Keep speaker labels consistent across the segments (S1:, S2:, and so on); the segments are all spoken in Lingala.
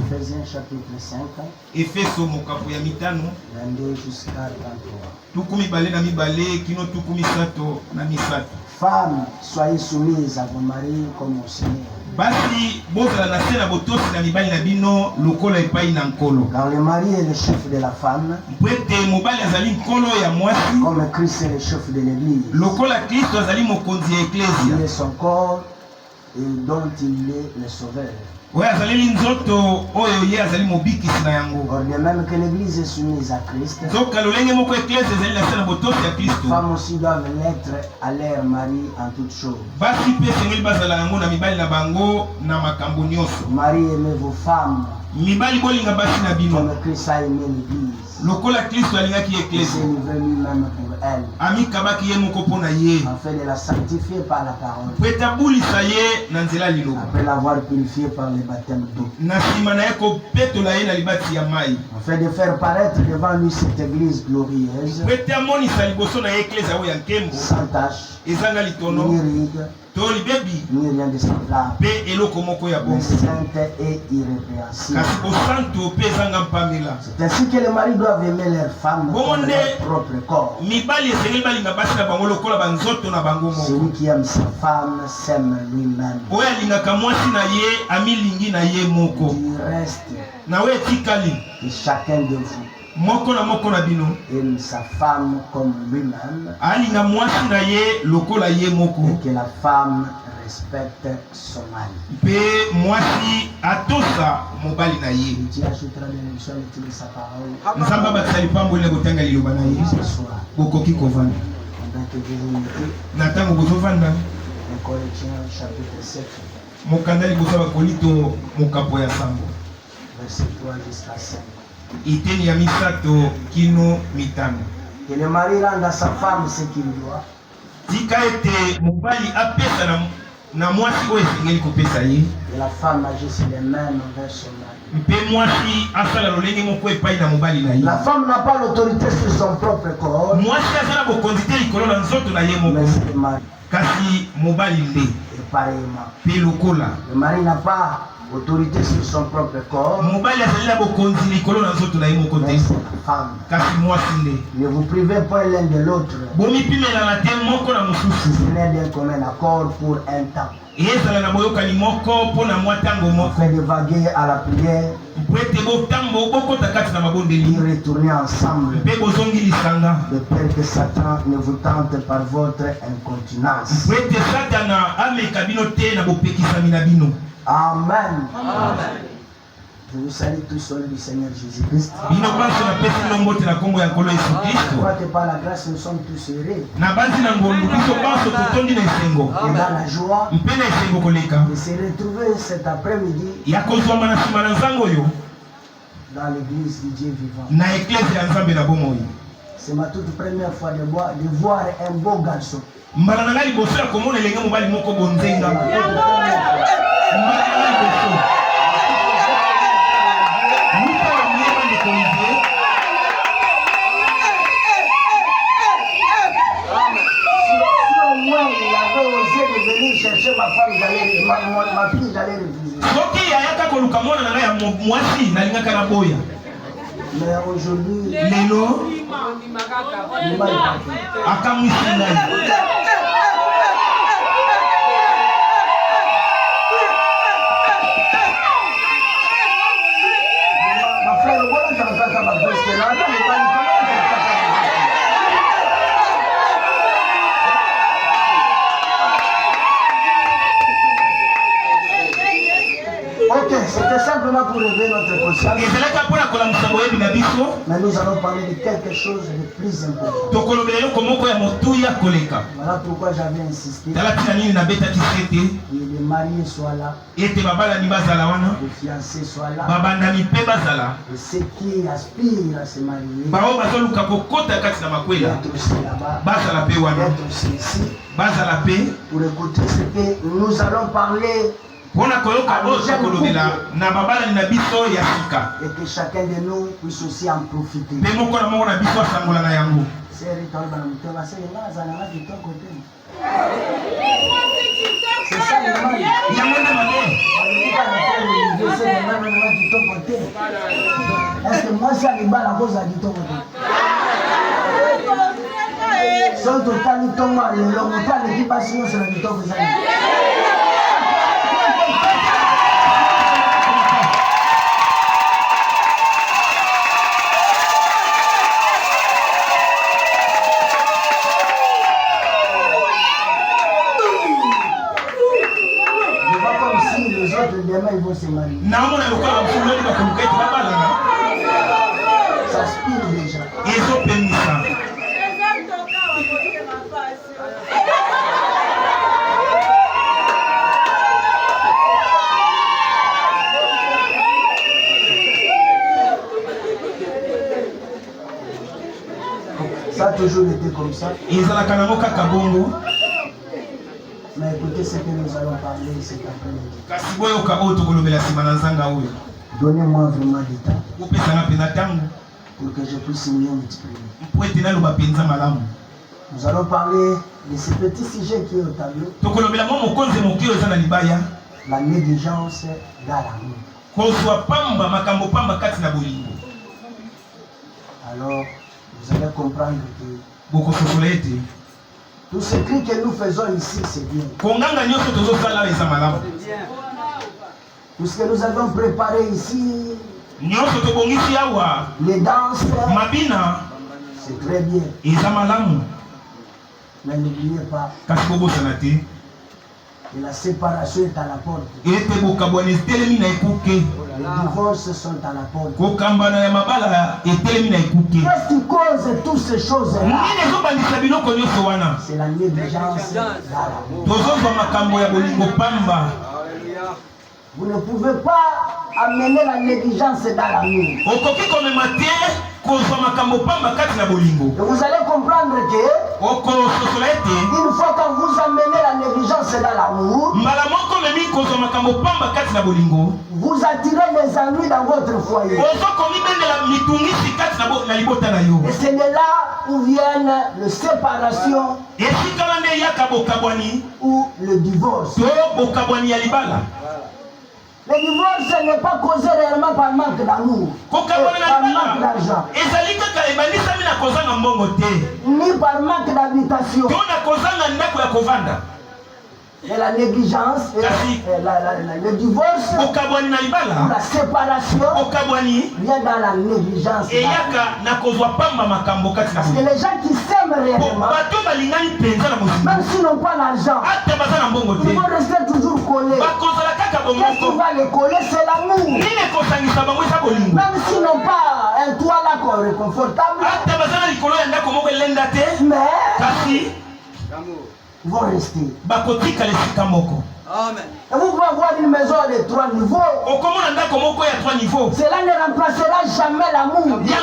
S1: Ephésiens chapitre 5.
S2: Efeso mokapo ya mitano
S1: 22 jusqu'à 33. Femmes, soyez soumises à vos maris comme au Seigneur. Car le mari est le chef de la femme, comme Christ est le chef de l'église. Il est son corps et dont il est le sauveur. Or de même que l'église est soumise à Christ, les femmes aussi doivent l'être à leur mari en toutes choses. Marie, aimez vos femmes comme Christ a aimé l'église. Il s'est livré lui-même pour elle, afin de la sanctifier par la parole, après l'avoir purifiée par le baptême d'eau, afin de faire paraître devant lui cette église glorieuse, sans tache, ni ride, ni rien de semblable, mais sainte et irrépréhensible. C'est ainsi que les maris doivent aimer leurs femmes comme leur propre corps. Celui qui aime sa femme s'aime lui-même. Du reste, et chacun de vous aime sa femme comme lui-même, et que la femme respecte son mari. Et Dieu ajoutera de l'émission de sa parole ce soir. Pendant que vous vous mettez, 1 Corinthiens chapitre 7, verset 3 jusqu'à 5. Que le mari rende à sa femme ce qu'il doit. Et la femme agisse de même envers son mari. La femme n'a pas l'autorité sur son propre corps, mais c'est le mari. Et pareillement, le mari n'a pas autorité sur son propre corps, mais c'est la femme. Ne vous privez pas l'un de l'autre, ce n'est d'un commun accord pour un temps, afin de vaguer à la prière et retourner ensemble, de peur que Satan ne vous tente par votre incontinence. Amen. Je vous salue tous au nom du Seigneur Jésus-Christ. Je crois que par la grâce nous sommes tous heureux. Et dans la joie de se retrouver cet après-midi dans l'église du Dieu vivant. C'est ma toute première fois de voir un beau garçon. Ma fille, j'allais refuser. Mais aujourd'hui, ok, c'était simplement pour lever notre conscience. Mais nous allons parler de quelque chose de plus important. Voilà pourquoi j'avais insisté que les mariés soient là, les fiancés soient là, et ceux qui aspirent à se marier d'être aussi là-bas, d'être aussi ici, pour écouter ce que nous allons parler. Et que chacun de nous puisse aussi en profiter. C'est ça le mal.
S3: kitoko te. Est-ce que moi si alibala koza kitoko te? So totali tongo lelo moto aleki basi nyonso na kitoko ezali. Demain ils vont se marier. Ça spire déjà.
S1: Ils ont permis ça.
S3: Ça a toujours été comme ça.
S1: Ils ont la kanamoka kabongo.
S3: Mais écoutez ce que nous allons parler cet après-midi. Donnez-moi vraiment du temps pour que je puisse mieux m'exprimer. Nous allons parler de ce petit sujet qui est au tableau. La négligence dans l'amour. Alors, vous allez comprendre que tout ce que nous faisons ici, c'est bien. Tout ce que nous avons préparé ici, les danses, c'est très bien. Mais n'oubliez pas que la séparation est à la porte. Les divorces sont à la porte. Qu'est-ce qui cause toutes ces choses-là? C'est la négligence dans l'amour. Vous ne pouvez pas amener la négligence dans l'amour. Et vous allez comprendre que une fois que vous amenez la négligence dans l'amour, vous attirez les ennuis dans votre foyer. Et c'est de là où viennent les séparations ou le divorce. Le divorce n'est pas causé réellement par manque d'amour, par manque d'argent, ni par manque d'habitation. Et la négligence, le divorce, la séparation vient dans la négligence. Parce que les gens qui s'aiment réellement, même s'ils n'ont pas l'argent, ils vont rester toujours collés. Qu'est-ce qui va les coller? C'est l'amour. Même s'ils n'ont pas un toit là réconfortable, mais ils vont rester. Amen. Et vous pouvez avoir une maison de 3 niveaux. Cela ne remplacera jamais l'amour. Vous pouvez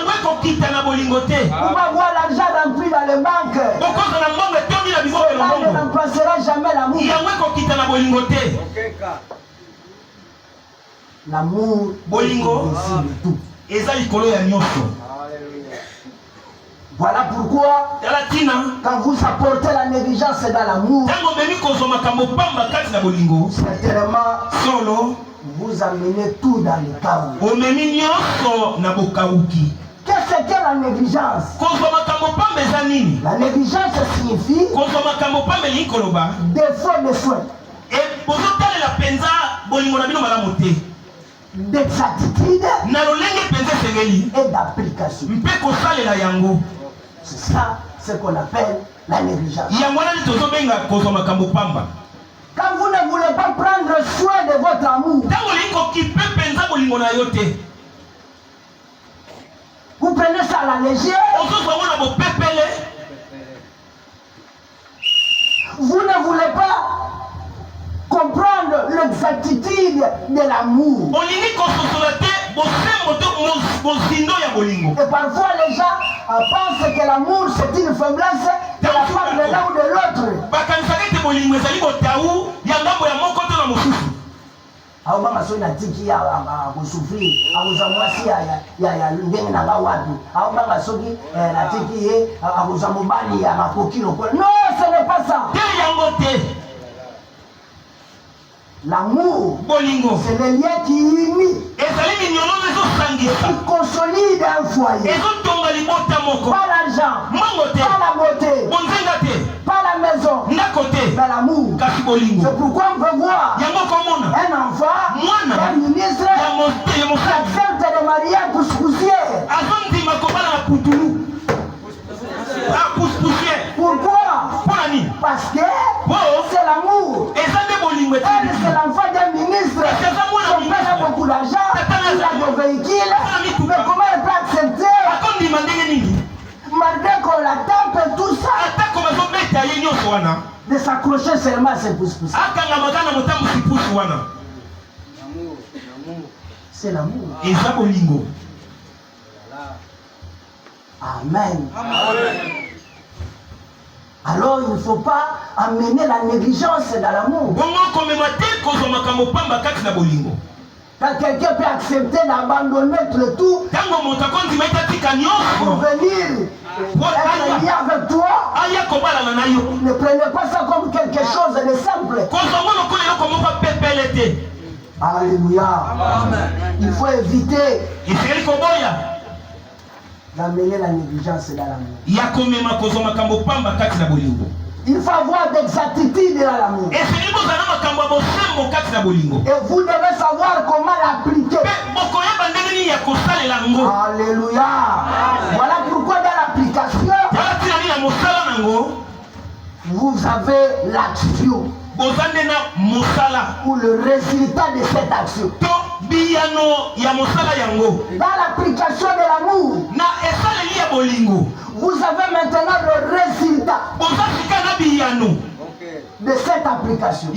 S3: avoir l'argent rempli dans les banques. Cela ne remplacera jamais l'amour. L'amour décide tout. Voilà pourquoi, quand vous apportez la négligence dans l'amour, certainement, vous amenez tout dans le chaos. Qu'est-ce que la négligence? La négligence signifie défaut de soin, d'exactitude et d'application. C'est ça ce qu'on appelle la négligence. Quand vous ne voulez pas prendre soin de votre amour, vous prenez ça à la légère. Vous ne voulez pas comprendre l'exactitude de l'amour. Et parfois les gens pensent que l'amour c'est une faiblesse de la part de l'un ou de l'autre. Aubanga so inatiki ya kusufiri akuzamwasi ya ndenge na wapi aubanga soki natiki ye akuzamubali ya makokilo. Non, ce n'est pas ça. L'amour, c'est le lien qui unit. foyer. Pas l'argent, pas la beauté, pas la maison, mais l'amour. C'est pourquoi on peut voir un enfant, un ministre, qui accepte de marier poussière. Pourquoi? Parce que c'est l'amour. Elle, c'est l'enfant d'un ministre. Son père a beaucoup d'argent, il a des véhicules. Mais comment elle peut accepter? Malgré qu'on la tape et tout ça, de s'accrocher seulement à ses pouces-pouces. C'est l'amour. Amen. Alors il ne faut pas amener la négligence dans l'amour. Quand quelqu'un peut accepter d'abandonner le tout pour venir être lié avec toi, ne prenez pas ça comme quelque chose de simple. Alléluia. Il faut éviter d'amener la négligence dans l'amour. Il faut avoir d'exactitude dans l'amour. Et vous devez savoir comment l'appliquer. Alléluia. Voilà pourquoi dans l'application, vous avez l'action ou le résultat de cette action. Dans l'application de l'amour, vous avez maintenant le résultat de cette application.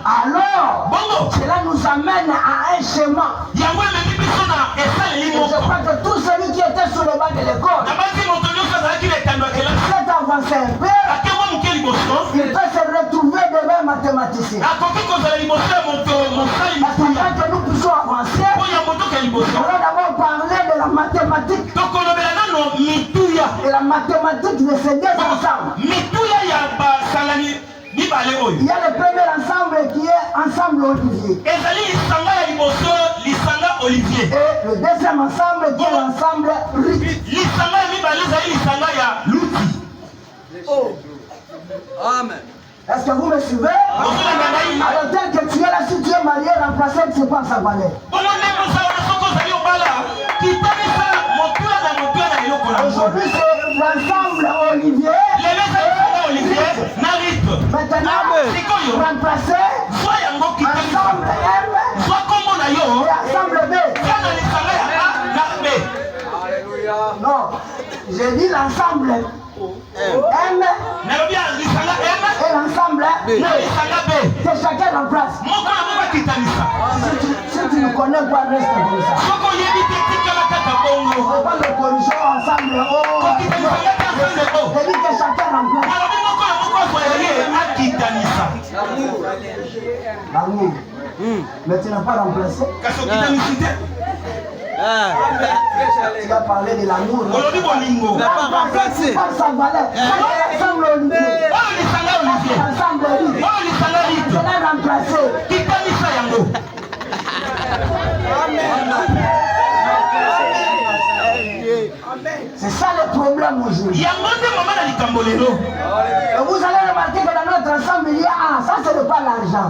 S3: Alors, cela nous amène à un schéma. Et je crois que tous ceux qui étaient sur le banc de l'école, c'est avancé un peu, il peut se retrouver devant un mathématicien. Parce que nous puissions avancer, nous allons d'abord parler de la mathématique. Et la mathématique de ces deux ensembles. Il y a le premier ensemble qui est ensemble Olivier. Et le deuxième ensemble qui est l'ensemble Rick. Amen. Est-ce que vous me suivez? Alors tel que tu es là, si tu es marié, remplacé, tu ne sais pas sa valeur. Aujourd'hui c'est l'ensemble Olivier. Maintenant, remplacé ensemble M et ensemble B. Non, j'ai dit l'ensemble M et l'ensemble B. Que chacun remplace. Si tu ne connais pas, reste comme ça. On ne peut pas le corriger ensemble. J'ai dit que chacun remplace. L'amour. Mais tu n'as pas remplacé. Tu as parlé de l'amour. Tu n'as pas remplacé. Pas sa valeur. Ensemble Olivier. Ensemble Olivier. Tu l'as remplacé. C'est ça le problème aujourd'hui. Et vous allez remarquer que dans notre ensemble, il y a ça c'est pas l'argent.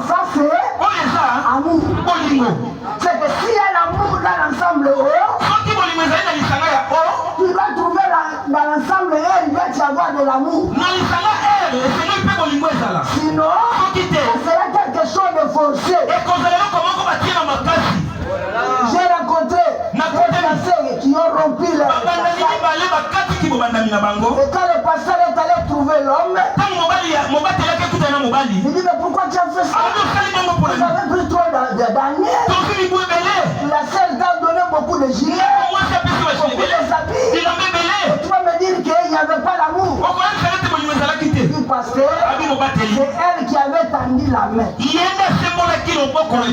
S3: Ça c'est amour. C'est que s'il y a l'amour dans l'ensemble tu dois trouver dans l'ensemble il va y avoir de l'amour. Sinon, ça sera quelque chose de forcé. J'ai rencontré des sœurs qui ont rompu leur et quand le pasteur est allé trouver l'homme, il dit mais pourquoi tu as fait ça? Vous avez pris trop d'années. La sœur t'a donné beaucoup de gilets, beaucoup de habits. Et tu vas me dire qu'il n'y avait pas l'amour. Du pasteur, c'est elle qui avait tendu la main.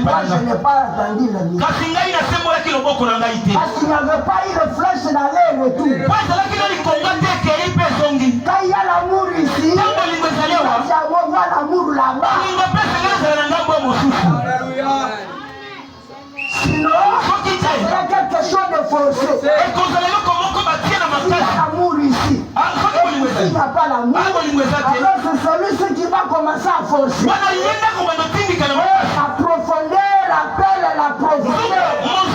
S3: Moi je n'ai pas tendu la main. Parce qu'il n'y avait pas eu de flèche dans l'air et tout. Quand il y a l'amour ici, il va y avoir l'amour là-bas. forcer. Il y a l'amour ici. Il n'y a pas l'amour. Alors c'est celui qui va commencer à forcer. La profondeur appelle la profondeur.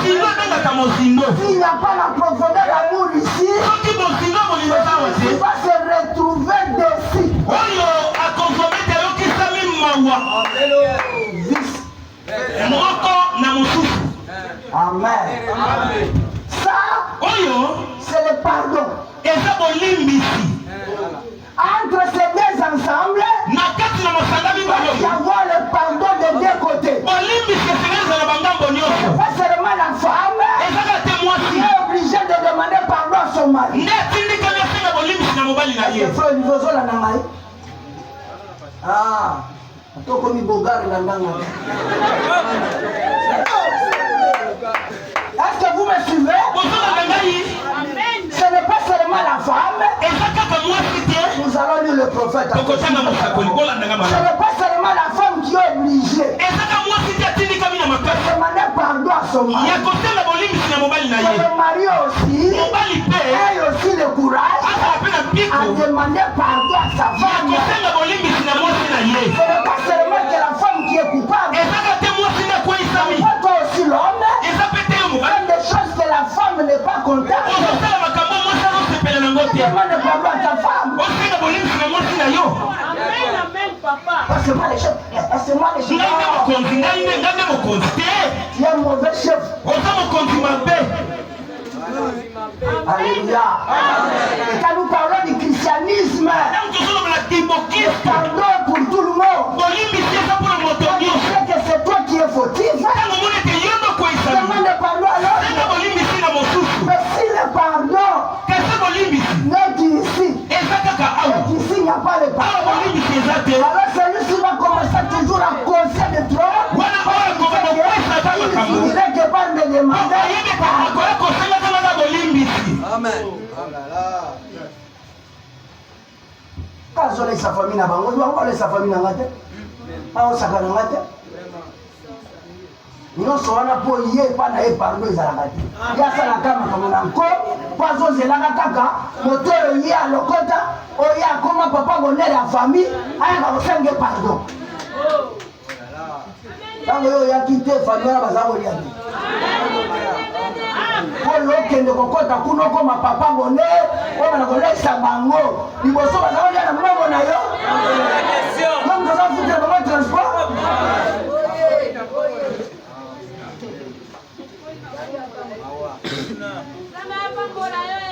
S3: S'il n'y a pas la profondeur d'amour ici, il va se retrouver dessus. Amen. Ça, c'est le pardon. Entre ces deux ensembles, il va y avoir le pardon des deux côtés. Pas seulement la femme qui est obligée de demander pardon à son mari. Est-ce que vous me suivez? Ce n'est pas seulement la femme. Nous allons lire le prophète. Ce n'est pas seulement la femme qui est obligée de demander pardon à son mari. Le mari aussi a aussi le courage à demander pardon à sa femme. Ce n'est pas seulement que la femme qui est coupable. Toi aussi l'homme. Même des choses que la femme n'est pas contente. Demande pardon à ta femme. C'est moi les chefs. C'est moi les chefs. Tu es un mauvais chef. Alléluia. Et quand nous parlons du christianisme, pardon pour tout le monde. Quand tu sais que c'est toi qui es fautif, demande pardon à l'autre. Mais si le pardon n'est qu'ici, et qu'ici il n'y a pas le pardon, alors celui-ci va commencer toujours à causer de trop. Il dirait que pas me demander pardon. Amen. Quand on sa famille n'a pas, on va sa famille n'a pas. On s'en va pas. Nous sommes là pour y aller, pas d'aller pardon les arabes. Il y a ça la caméra comme on a encore. Pas aux élèves kaka, moteur y a l'okota, o y a comment papa connaît la famille, aïe va faire un pardon. Quand il y a quitté famille là, ça va y aller. Pour l'autre ne kokota kuno comme papa connaît, on va connaître sa bango. Il faut savoir ça va y aller na mama na yo. Comme ça va foutre dans le transport.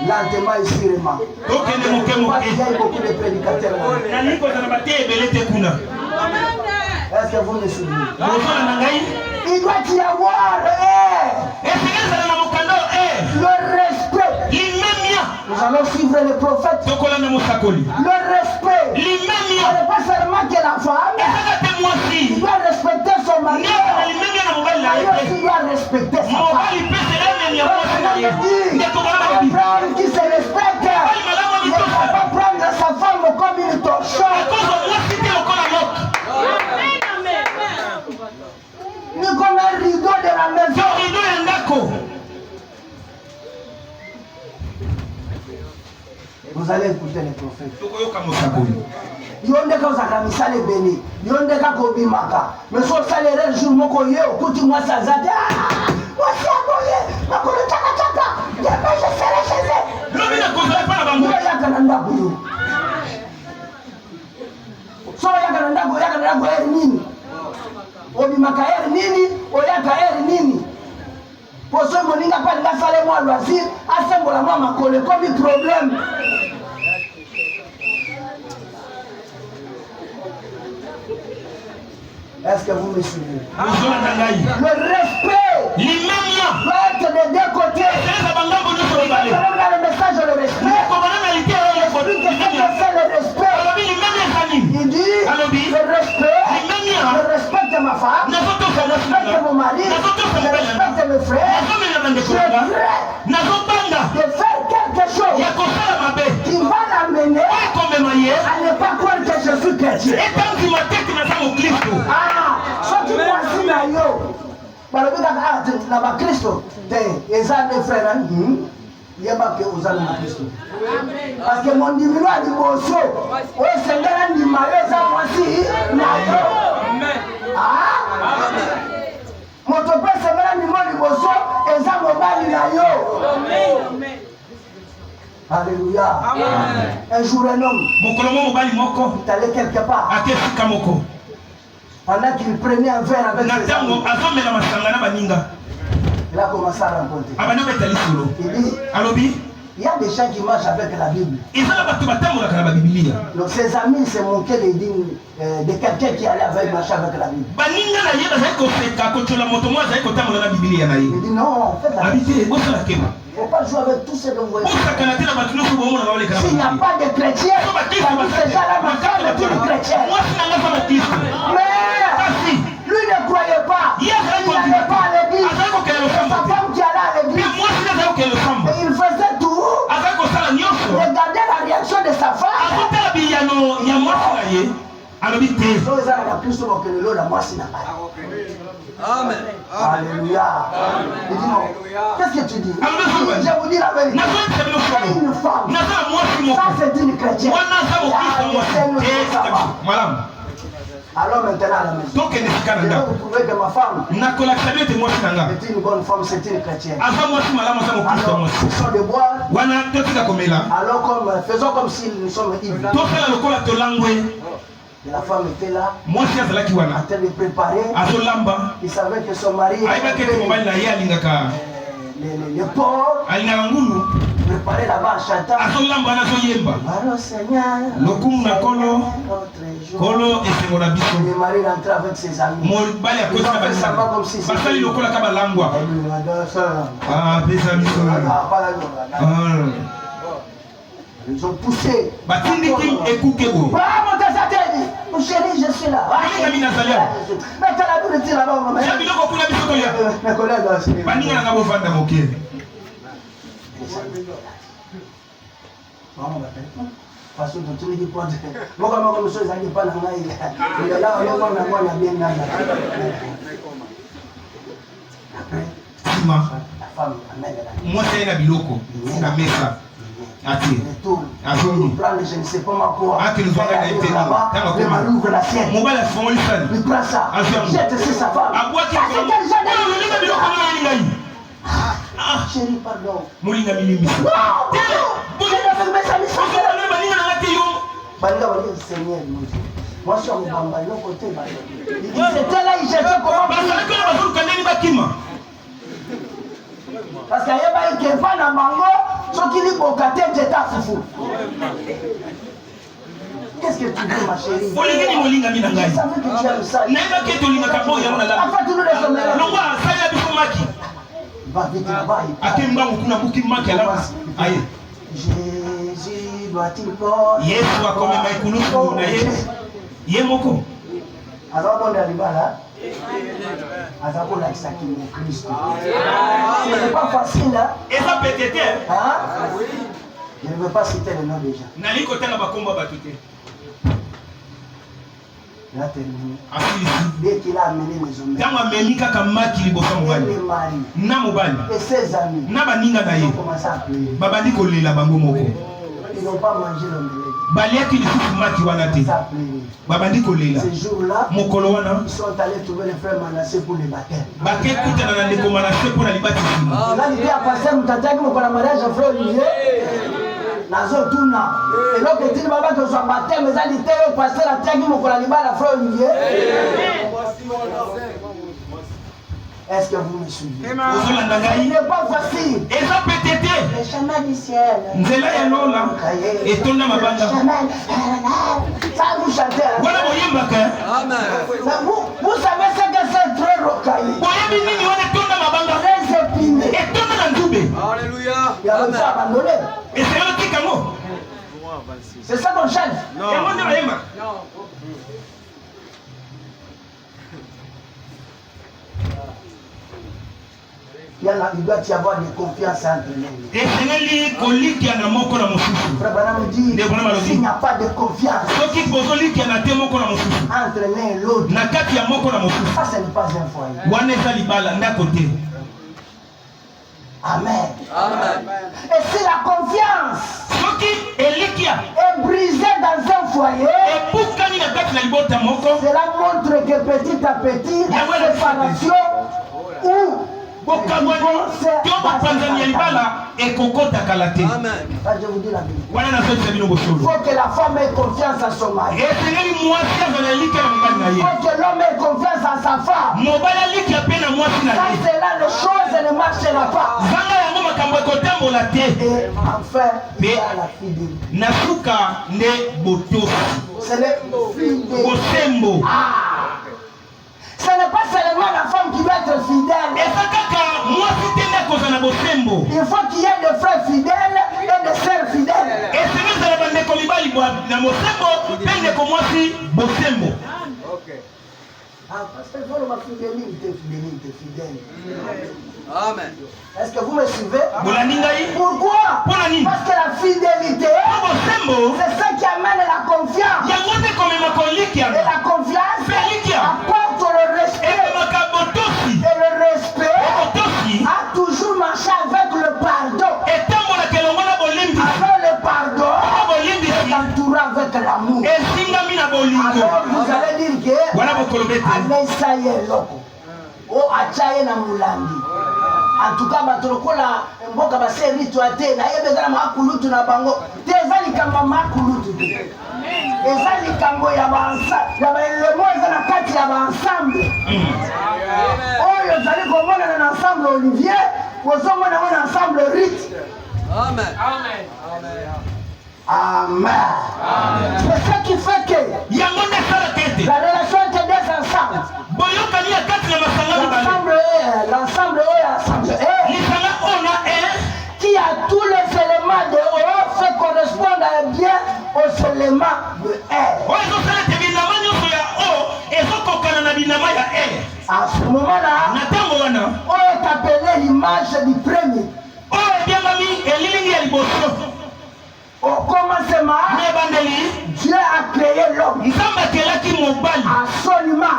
S3: Lentement et sûrement. Il y a beaucoup de prédicateurs là. Est-ce que vous me suivez? Il doit y avoir le respect. Nous allons suivre les prophètes. Le respect. Ce n'est pas seulement que la femme doit respecter son mari. Il doit respecter sa femme. Un frère qui se respecte ne va pas prendre sa femme comme une torchon. Ni comme un rideau de la maison. Vous allez écouter les prophètes. Yondeka uzakamisa le beni. Yondeka kobimaka. Mais so salere jour moko ye okuti moi ça zata. Moi c'est aboye. Nakolo chaka chaka. Demain je serai chez eux. L'homme ne connaît pas la banque. Yo yakananda buyo. So yakananda buyo nini? Obimaka nini? Oyaka nini? Poso moninga pa nga sale moi loisir, asembola moi makole comme problème. Est-ce que vous me suivez? Le respect doit être des deux côtés. Dans le message, le respect. C'est le respect. Il dit, le respect, je respecte ma femme, je respecte mon mari, je respecte mes frères. Je suis prêt de faire quelque chose qui va l'amener à ne pas croire que je suis chrétien. Ah, ce qui moi si na yo, balobika na bakristo te eza ne frère yeba ke ozala na kristo parce que mon ndimino ya liboso oyo esengela ndima yo eza mwasi na yo moto mpe esengela ndima liboso eza mobali na yo. Alléluia. Un jour un homme est allé quelque part. Pendant qu'il prenait un verre avec ses amis, il a commencé à raconter. Il dit, il y a des gens qui marchent avec la Bible. Donc ses amis se moquaient de quelqu'un qui allait avec marcher avec la Bible. Il dit non, faites la Bible. Il ne faut pas jouer avec tous ces que vous voyez. S'il n'y a pas de chrétiens, ces gens-là ma femme est une chrétienne. Mais lui ne croyait pas. Il n'allait pas à l'église. C'est sa femme qui allait à l'église. Et il faisait tout. Regardez la réaction de sa femme. Amen. Alléluia. Il dit non. Qu'est-ce que tu dis? Je vous dis la vérité. C'est une femme. Ça c'est une chrétienne. Alors maintenant à la maison, je vais vous prouver que ma femme est une bonne femme, c'est une chrétienne. Alors, ce sont des bois. Alors faisons comme si nous sommes ivres. Et la femme était là, en train de préparer. Il savait que son mari les porcs, préparer là-bas en chantant. Alors Seigneur, notre jour. Le mari rentrait avec ses amis. Ils ont fait savoir comme si c'était ils ont poussé. Mon chéri, je suis là. Mais t'as la boule de tir là-bas, maman. Mes collègues, parce que tu me dis pas. Moi, comme je suis pas là, il est là, on a bien là.
S1: La femme moi c'est la biloko na mesa ati azoni
S3: je ne sais pas ma quoi
S1: ati nous avons été là
S3: ouvre la sienne
S1: mon bala fond il fait
S3: il prend ça jette c'est sa femme chérie pardon
S1: molinga milimi
S3: Seigneur moi je suis en bamba non côté c'était là il cherchait comment parce qu'il y a des gens qui font un mango, ceux qui disent que tu es fou. Qu'est-ce que tu veux, ma chérie? Je savais que tu aimes ça. Enfin, tu nous laisses tomber. Va vite là-bas. Jésus doit-il pas? Alors, on est arrivé là. Ce n'est pas facile, hein? Je ne veux pas citer le nom déjà. Il a terminé. Dès qu'il a amené les hommes, et les maris, et ses amis, ils ont commencé à pleurer. Ils n'ont pas mangé l'omelette. Ce jour-là, ils sont allés trouver les frères Manassé pour les baptêmes. Là, l'idée a passé, nous t'attendons pour la mariage de frère Olivier. Nazo Tuna. Et donc, il dit que son baptême, mais il dit que pasteur a tenu pour la frère Olivier. Est-ce que vous me suivez? Ce n'est pas facile. Le chemin du ciel. Le chemin. Ça vous chantez. Vous savez ce que c'est très rocaillé. Très épiné.
S2: Alléluia.
S3: Il a réussi à abandonner. C'est ça qu'on chante.
S2: Non.
S3: Il doit y avoir de confiance entre nous. Frère Branham dit, s'il n'y a pas de confiance entre l'un et l'autre, Ça, ce n'est pas un foyer. Amen. Amen. Et si la confiance est brisée dans un foyer, cela montre que petit à petit, la séparation ou
S1: je vous dis la Bible. Il
S3: faut que la femme ait confiance à son mari. Il faut que l'homme ait confiance à sa femme. Sans cela, les choses ne marcheront pas. Et enfin, il y a la fidélité. C'est le fidèle. Ce n'est pas seulement la femme qui doit être fidèle. Il faut qu'il y ait des frères fidèles et des sœurs fidèles. Parce qu'il faut ma fidélité, fidèle.
S2: Amen.
S3: Est-ce que vous me suivez? Pourquoi? Parce que la fidélité, c'est ce qui amène la confiance. Et la confiance apporte le respect. Et le respect a toujours marché avec le pardon. Alors le pardon est entouré avec l'amour. Alors vous allez dire que Amesaye loko o achaye na mulandi. En tout cas batolokola mboka base ritwa te na yebezala makulutu na bango te ezali kamba makulutu te ezali kambo ya bansa ya baelemo eza na kati ya bansemble oyo ezali komona na ensemble Olivier ozomona na ensemble Rit.
S2: Amen.
S3: Amen. Amen. C'est ce qui fait que la relation entre deux ensembles, l'ensemble qui a tous les éléments de O fait correspondre bien aux éléments de R. À ce moment-là, on est appelé l'image du premier. Au commencement, Dieu a créé l'homme. Absolument.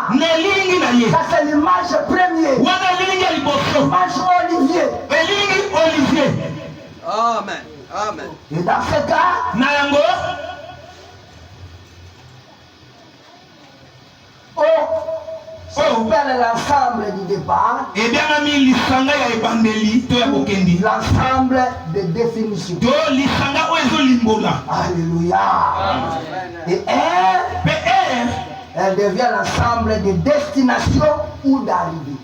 S3: Ça c'est l'image première. L'image Olivier.
S2: Amen. Amen.
S3: Et dans ce cas, s'appelle l'ensemble du départ. L'ensemble de définition. Alléluia. Et elle devient l'ensemble de destination ou d'arrivée.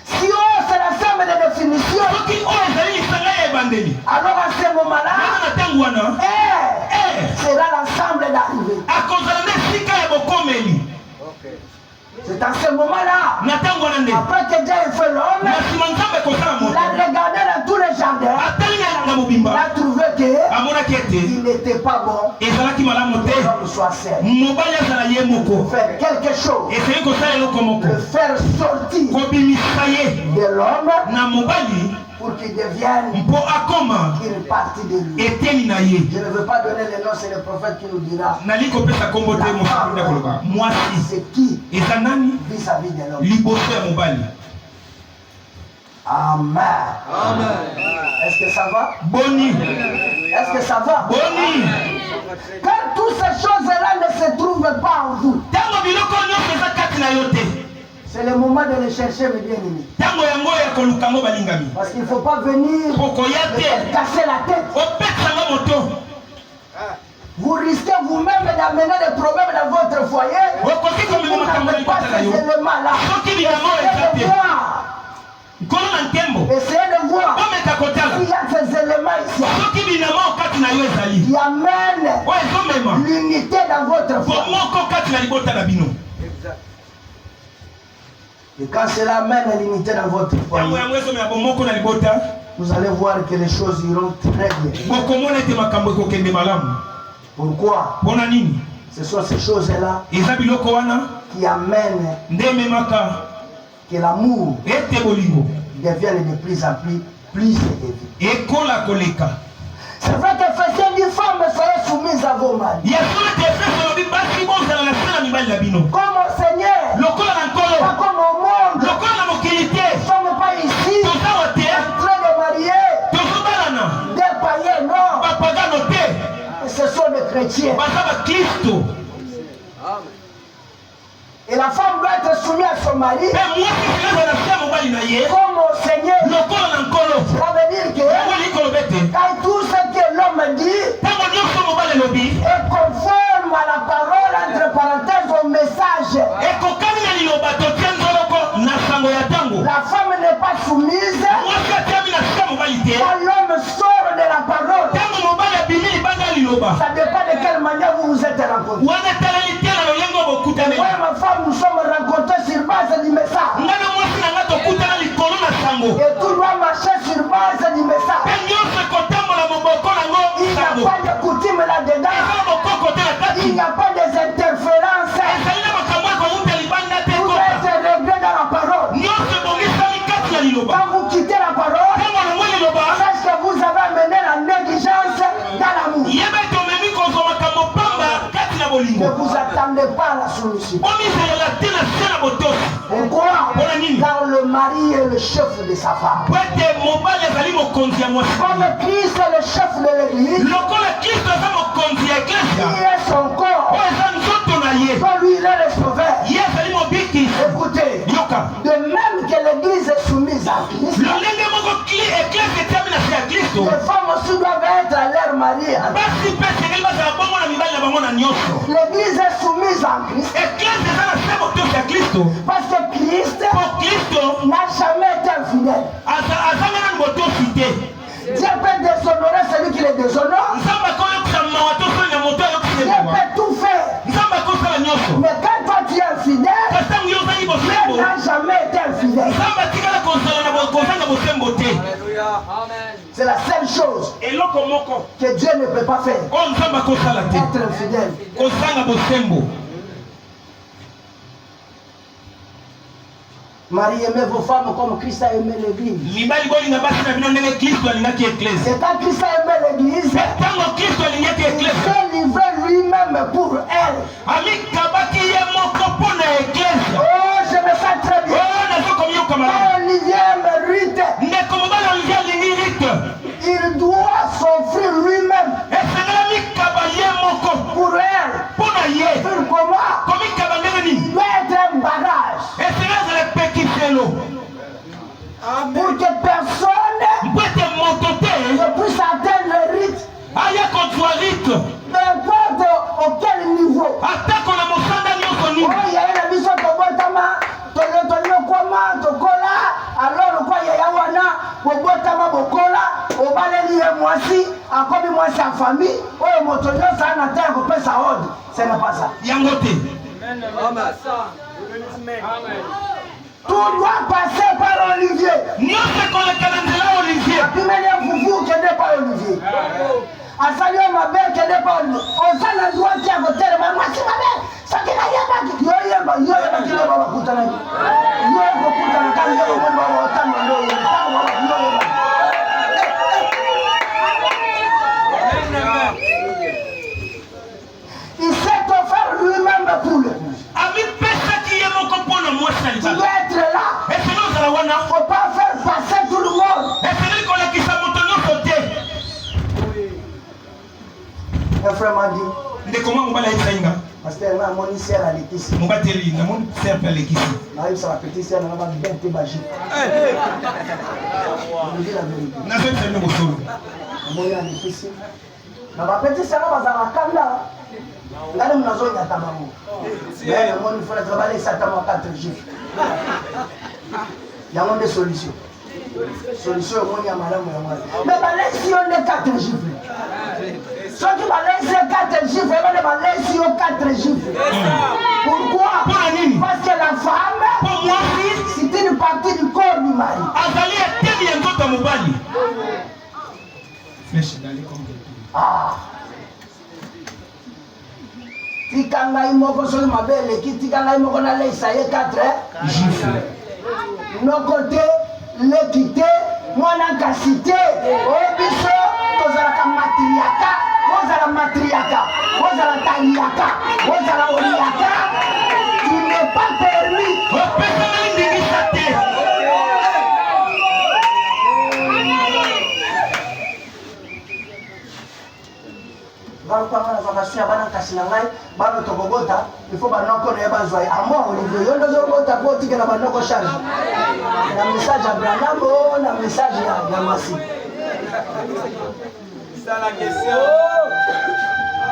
S3: Si c'est l'ensemble de définition, alors à ce moment-là, sera l'ensemble d'arrivée. C'est à ce moment-là, après que Dieu ait fait l'homme, il a regardé dans tous les jardins, il a trouvé qu'il n'était pas bon que l'homme soit seul. Faire quelque chose, le faire sortir de l'homme pour qu'il devienne une partie de lui. Je ne veux pas donner les noms, c'est le prophète qui nous dira. C'est qui vis-à-vis de l'homme. Amen.
S2: Amen.
S3: Est-ce que ça va? Est-ce que ça va? Quand toutes ces choses-là ne se trouvent pas en vous, c'est le moment de les chercher, mes bien-aimés. Parce qu'il ne faut pas venir casser la tête. Vous risquez vous-même d'amener des problèmes dans votre foyer. Vous n'avez pas ces éléments-là. Essayez de voir s'il y a ces éléments ici qui amènent l'unité dans votre foyer. Et quand cela amène l'unité dans votre foyer, vous allez voir que les choses iront très bien. Pourquoi? Ce sont ces choses-là qui amènent que l'amour devienne de plus en plus élevé. C'est vrai que Ephésiens dit femmes, soyez soumises à vos maris. Comme au Seigneur. Pas comme au monde. Nous ne sommes pas ici en train de marier des païens, non. Ce sont des chrétiens. Et la femme doit être soumise à son mari comme au Seigneur. Ça veut dire que quand tout ce que l'homme dit est conforme à la parole, entre parenthèses, au message. La femme n'est pas soumise quand l'homme sort de la parole. Ça dépend de quelle manière vous vous êtes rencontrés. Moi et ma femme, nous sommes rencontrés sur base du message. Et tout doit marcher sur base du message. Il n'y a pas de coutume là-dedans. Il n'y a pas des interférences. Vous êtes réglé dans la parole. Quand vous quittez la parole, sachez que vous avez amené la négligence dans l'amour. Ne vous attendez pas à la solution. Pourquoi? Car le mari est le chef de sa femme. Comme Christ est le chef de l'église, qui est son corps, donc lui il est le sauveur. Écoutez, de même que l'église est soumise à Christ, les femmes aussi doivent être à leur mari. L'église est soumise à Christ parce que Christ n'a jamais été infidèle. Dieu peut déshonorer celui qui le déshonore. Dieu peut tout faire. Mais quand toi tu es infidèle, Dieu n'a jamais été infidèle. C'est la seule chose que Dieu ne peut pas faire. Être infidèle. Marie, aimez vos femmes comme Christ a aimé l'église. Et quand Christ a aimé l'église, il s'est livré lui-même pour elle. Oh, je me sens très bien. Quand Olivier mérite, il doit s'offrir lui-même pour elle. Pour comment? Il doit être un bagage. Pour que personne ne puisse atteindre le rite. N'importe auquel niveau. Oh, il y a une mission de Botama, alors quoi, il y a Yawana, Botama Bokola, Obaleli et Moisi, encore moi c'est en famille, oh, Motonio, ça n'a pas été coupé sa ordre. Ce n'est pas ça. Amen. Tout doit passer par Olivier. Puis maintenant, vous qui n'êtes pas Olivier. Asalio ma belle qui n'est pas Olivier. On s'en a droit qui a voté, mais moi c'est ma belle. Ça qui n'a pas dit. Yo, il s'est offert lui-même pour le coup. Tu dois être là. Il ne faut pas faire passer tout le monde. Un frère m'a dit, parce que mon sœur à l'église. Mon sœur à l'église. Arrive sur la petite sœur, on va bien te bâcher. Je dis la vérité. Mon à l'église. La petite sœur va à la canda. Là, nous avons un tamamo. Mais il faut travailler ça dans 4 jours. Il y a des solutions. Solution, il y a madame. Mais si on est 4 jours. Ceux qui va laisser 4 chiffres, ils vont laisser 4 chiffres. Pourquoi? Parce que la femme, c'est une partie du corps du mari. Ah. Tikanga imoko sur ma belle, qui tikanga imoko na laisse 4 chiffres. Nos côtés, l'équité, moi n'a qu'à citer, au biso, tozalaka matriaka. Ozala matriaka, ozala taliaka, ozala oliaka. kasi na ngai bano tokobota il faut banoko na bazwa amo Olivier yo ndozo bota poti ke na banoko charge na message ya Branham na message ya Masi
S2: C'est la question.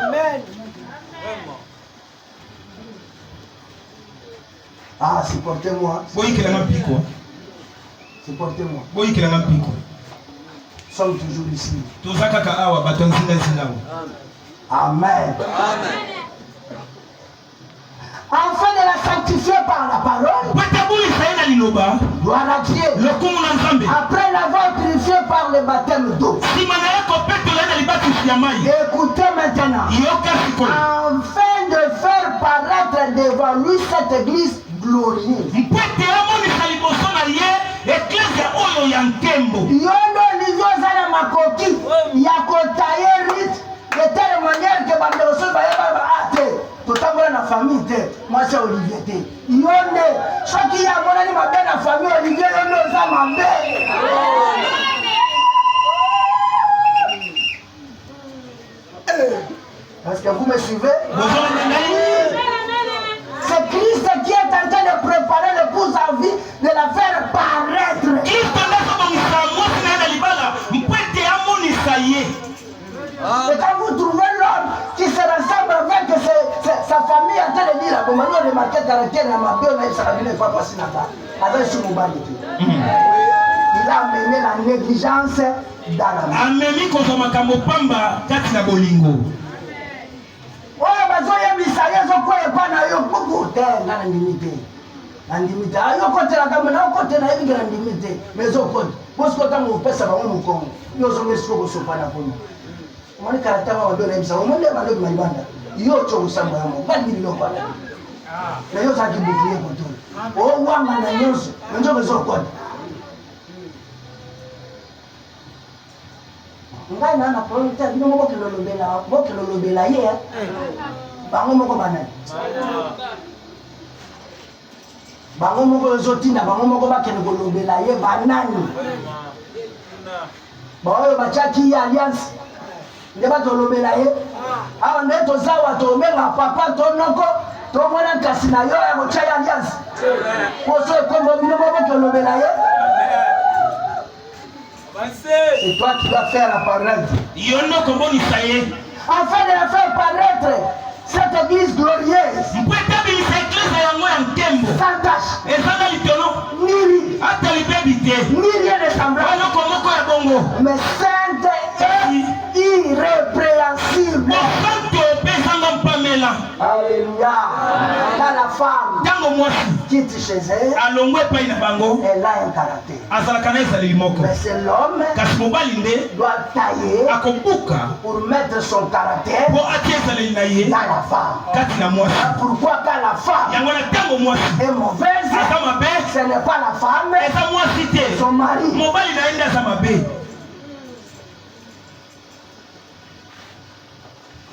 S2: Amen.
S3: Ah, supportez-moi.
S1: Boyi kila ngapiko.
S3: Supportez-moi.
S1: Boyi kila ngapiko.
S3: Nous sommes toujours ici.
S1: Tozaka ka awa batonzinga zinawo.
S3: Amen.
S2: Amen.
S3: Afin de la sanctifier par la parole. Gloire à Dieu. Après l'avoir purifié par le baptême d'eau. Écoutez maintenant. Afin de faire paraître devant lui cette église glorieuse. Yondo lizozala makoki yakotaye rite de telle manière que banderoso bayeba ate totambola na famille te mwasi Olivier te yonde soki ya monani mabe na famille Olivier yondo oza mabe. Est-ce que vous me suivez? C'est Christ qui est en train de préparer l'épouse à vie, de la faire paraître. Et quand vous trouvez l'homme qui se rassemble avec sa famille en train de dire, bon, maintenant on remarque caractère de ma belle, on a eu fois passé là-bas, avec ce moment. Il a amené la négligence dans la main. Ouais, bazo yebisa yezo kwa epana yo kukuta na ndimite. Na ndimite ayo kote la kama na kote na hivi na ndimite. Mezo kote. Bosko tangu pesa ba mu Kongo. Yozo mesiko kusopana kono. Mwana karata wa ndo na yebisa. Mwende bando malibanda. Yo cho kusamba yamo. Bali bilo kwa. Na yo saki buklie koto. O wanga na yozo. Njo mezo kote. Ngai na problème te bino moko kelolobela ye bango moko banani bango moko ezotinda bango moko bakende kolobela ye banani baoyo batiaki ye alliance nde batolobela ye awa nde tozawa tomenga papa tonoko tomona kasi na yo ya kotia ye alliance poso ekombo bino moko kolobela ye. C'est toi qui vas faire apparaître. Afin de la faire paraître cette église glorieuse. Sans tache. Ni rien de semblable. Mais sainte et irrépréhensible. Alléluia. Quand la femme quitte chez elle, elle a un caractère. Mais c'est l'homme qui doit tailler pour mettre son caractère dans la femme. Pourquoi quand la femme est mauvaise, ce n'est pas la femme, son mari.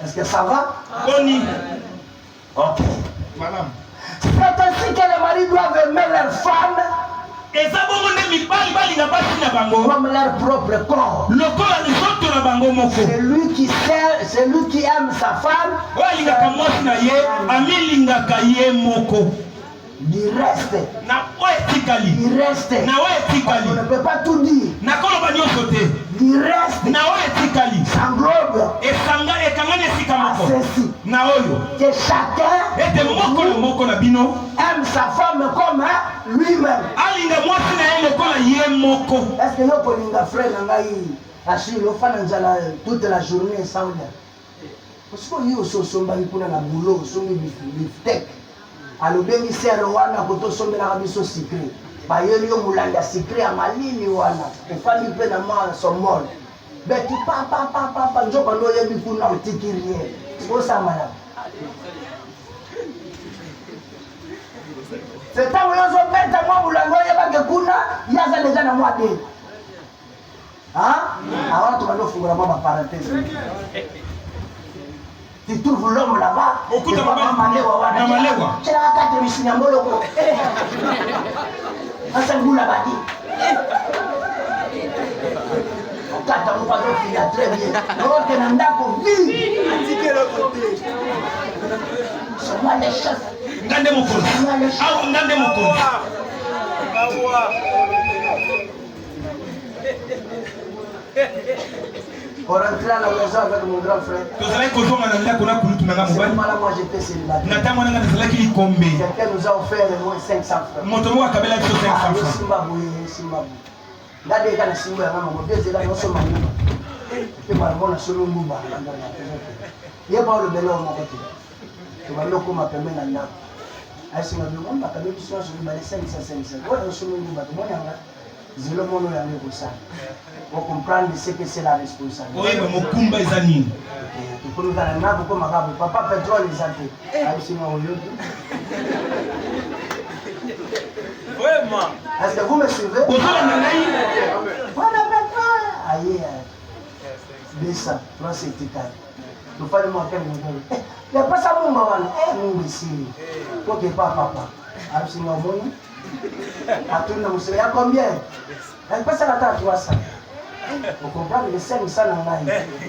S3: Est-ce que ça va? Ok. C'est ainsi que les maris doivent aimer leur femme comme leur propre corps. Celui qui aime sa femme, il reste. On ne peut pas tout dire. Il reste. S'englobe. Que chacun aime sa femme comme lui-même. Est-ce que nous pouvons frère Achille toute la journée sans l'air? Parce que nous sommes na boulot, nous sommes biftek. Alors bien misère wana koto sombe na biso secret. Ba yeli yo mulanga secret ya malini wana. Efali pe na ma somol. Beti papa njoka ndo yebi kuna utikirie. Kosa mala. C'est tant que nous beta moi mulanga yeba ke kuna yaza deja na moi de. Hein? Avant tu vas nous faire ma parenthèse. Tu trouves l'homme là-bas, tu vas malewa. Tu as 4 misinamboloko. Asa ngula badi. kata pas finir très bien. Donc on a ndako vide.
S2: Indiquez le côté.
S3: Seulement les chefs.
S1: Ngande mokonzi. Ah, ngande mokonzi.
S3: On rentre à la maison avec mon grand frère. Moi j'étais célibataire. Quelqu'un nous a offert au moins 500 francs. Pour comprendre ce que c'est la responsabilité.
S1: Oui, mais mon combat est ani.
S3: Papa pétrole les athées.
S2: Vraiment.
S3: Est-ce que vous me suivez? Aïe, 200, 374. Nous fallait manquer le modèle. Il n'y a pas ça, mon maman. Nous ici. Pour que papa. Absolument, mon. À tout le monde, il y a combien? Elle passe à la table 300. Vous comprenez les 500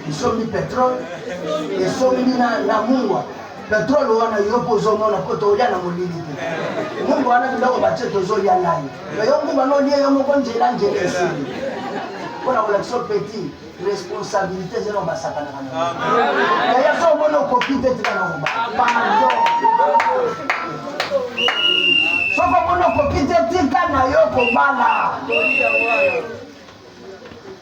S3: ils sont mis pétrole, ils sont mis na mungwa. Pétrole wana yopozo mona poto ya na molili. Mungu wana kidogo bacheto zo ya nayo. Mais yo mungu anolie yo moko njela njela esi. Pour la so petit responsabilité zero basakana kana. Amen. Ya so mono kopite tika na ba. Pardon. Soko mono kopite tika na yo ko bala.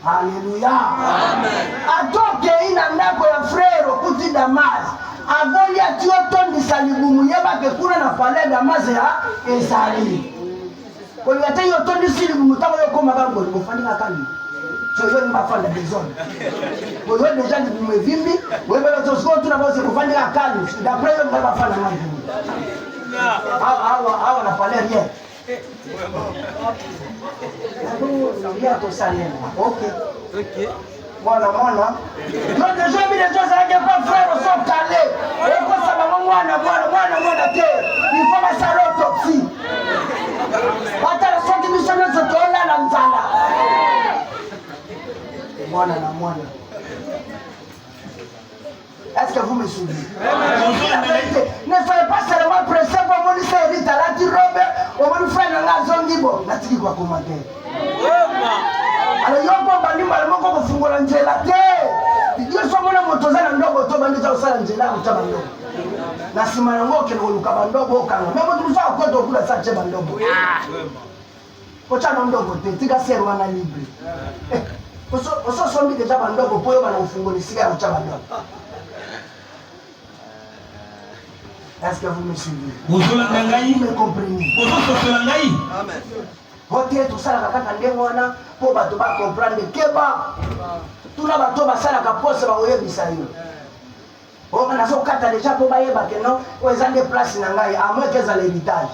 S3: Alléluia. Amen. Atoke ina ndako ya frère kuti Damas. Avoli ati otondisa libumu yeba ke kuna na pale Damas ya ezali. Ko yate otondisi libumu tango yokoma bango bofandika kani. So yo mbafanda désordre. Ko yo déjà libumu evimbi, webela tosko tuna bose kufandika kani. D'après yo mbafanda mangi. Awa na pale rien. Ok. Voilà, voilà. Donc, les gens, les gens, ça n'est pas frère, sont calés. Et quoi ça va, moi, il faut la salle autopsie. Attends, la sortie du chemin, c'est toi là, dans Zala. Voilà. Est-ce que vous me suivez? Ne soyez pas seulement pressé pour mon lycée, dit à la robe, au mon frère dans la zone d'Ibo. La tigre va commenter. Alors, il y a un peu de mal, mon corps pour l'angela. Il y a un peu de motos à l'endroit, au toba, nous avons ça l'angela, au tabando. La simanango, qui est au cabando, au canot. Mais vous savez quoi, au bout de ça, c'est bando. Au tabando, tu as fait un libre. Au son déjà bando, au poyo, au fungo, les cigares, au tabando. Est-ce que vous me suivez? Vous me comprenez? Amen. Votre tout ça, la kaka ndengwana pour bato ba comprendre que ba tout na bato ba sala ka pose ba oyebisa yo. On a so kata déjà pour ba yeba que non, o ezande place na ngai à moins que ça l'héritage.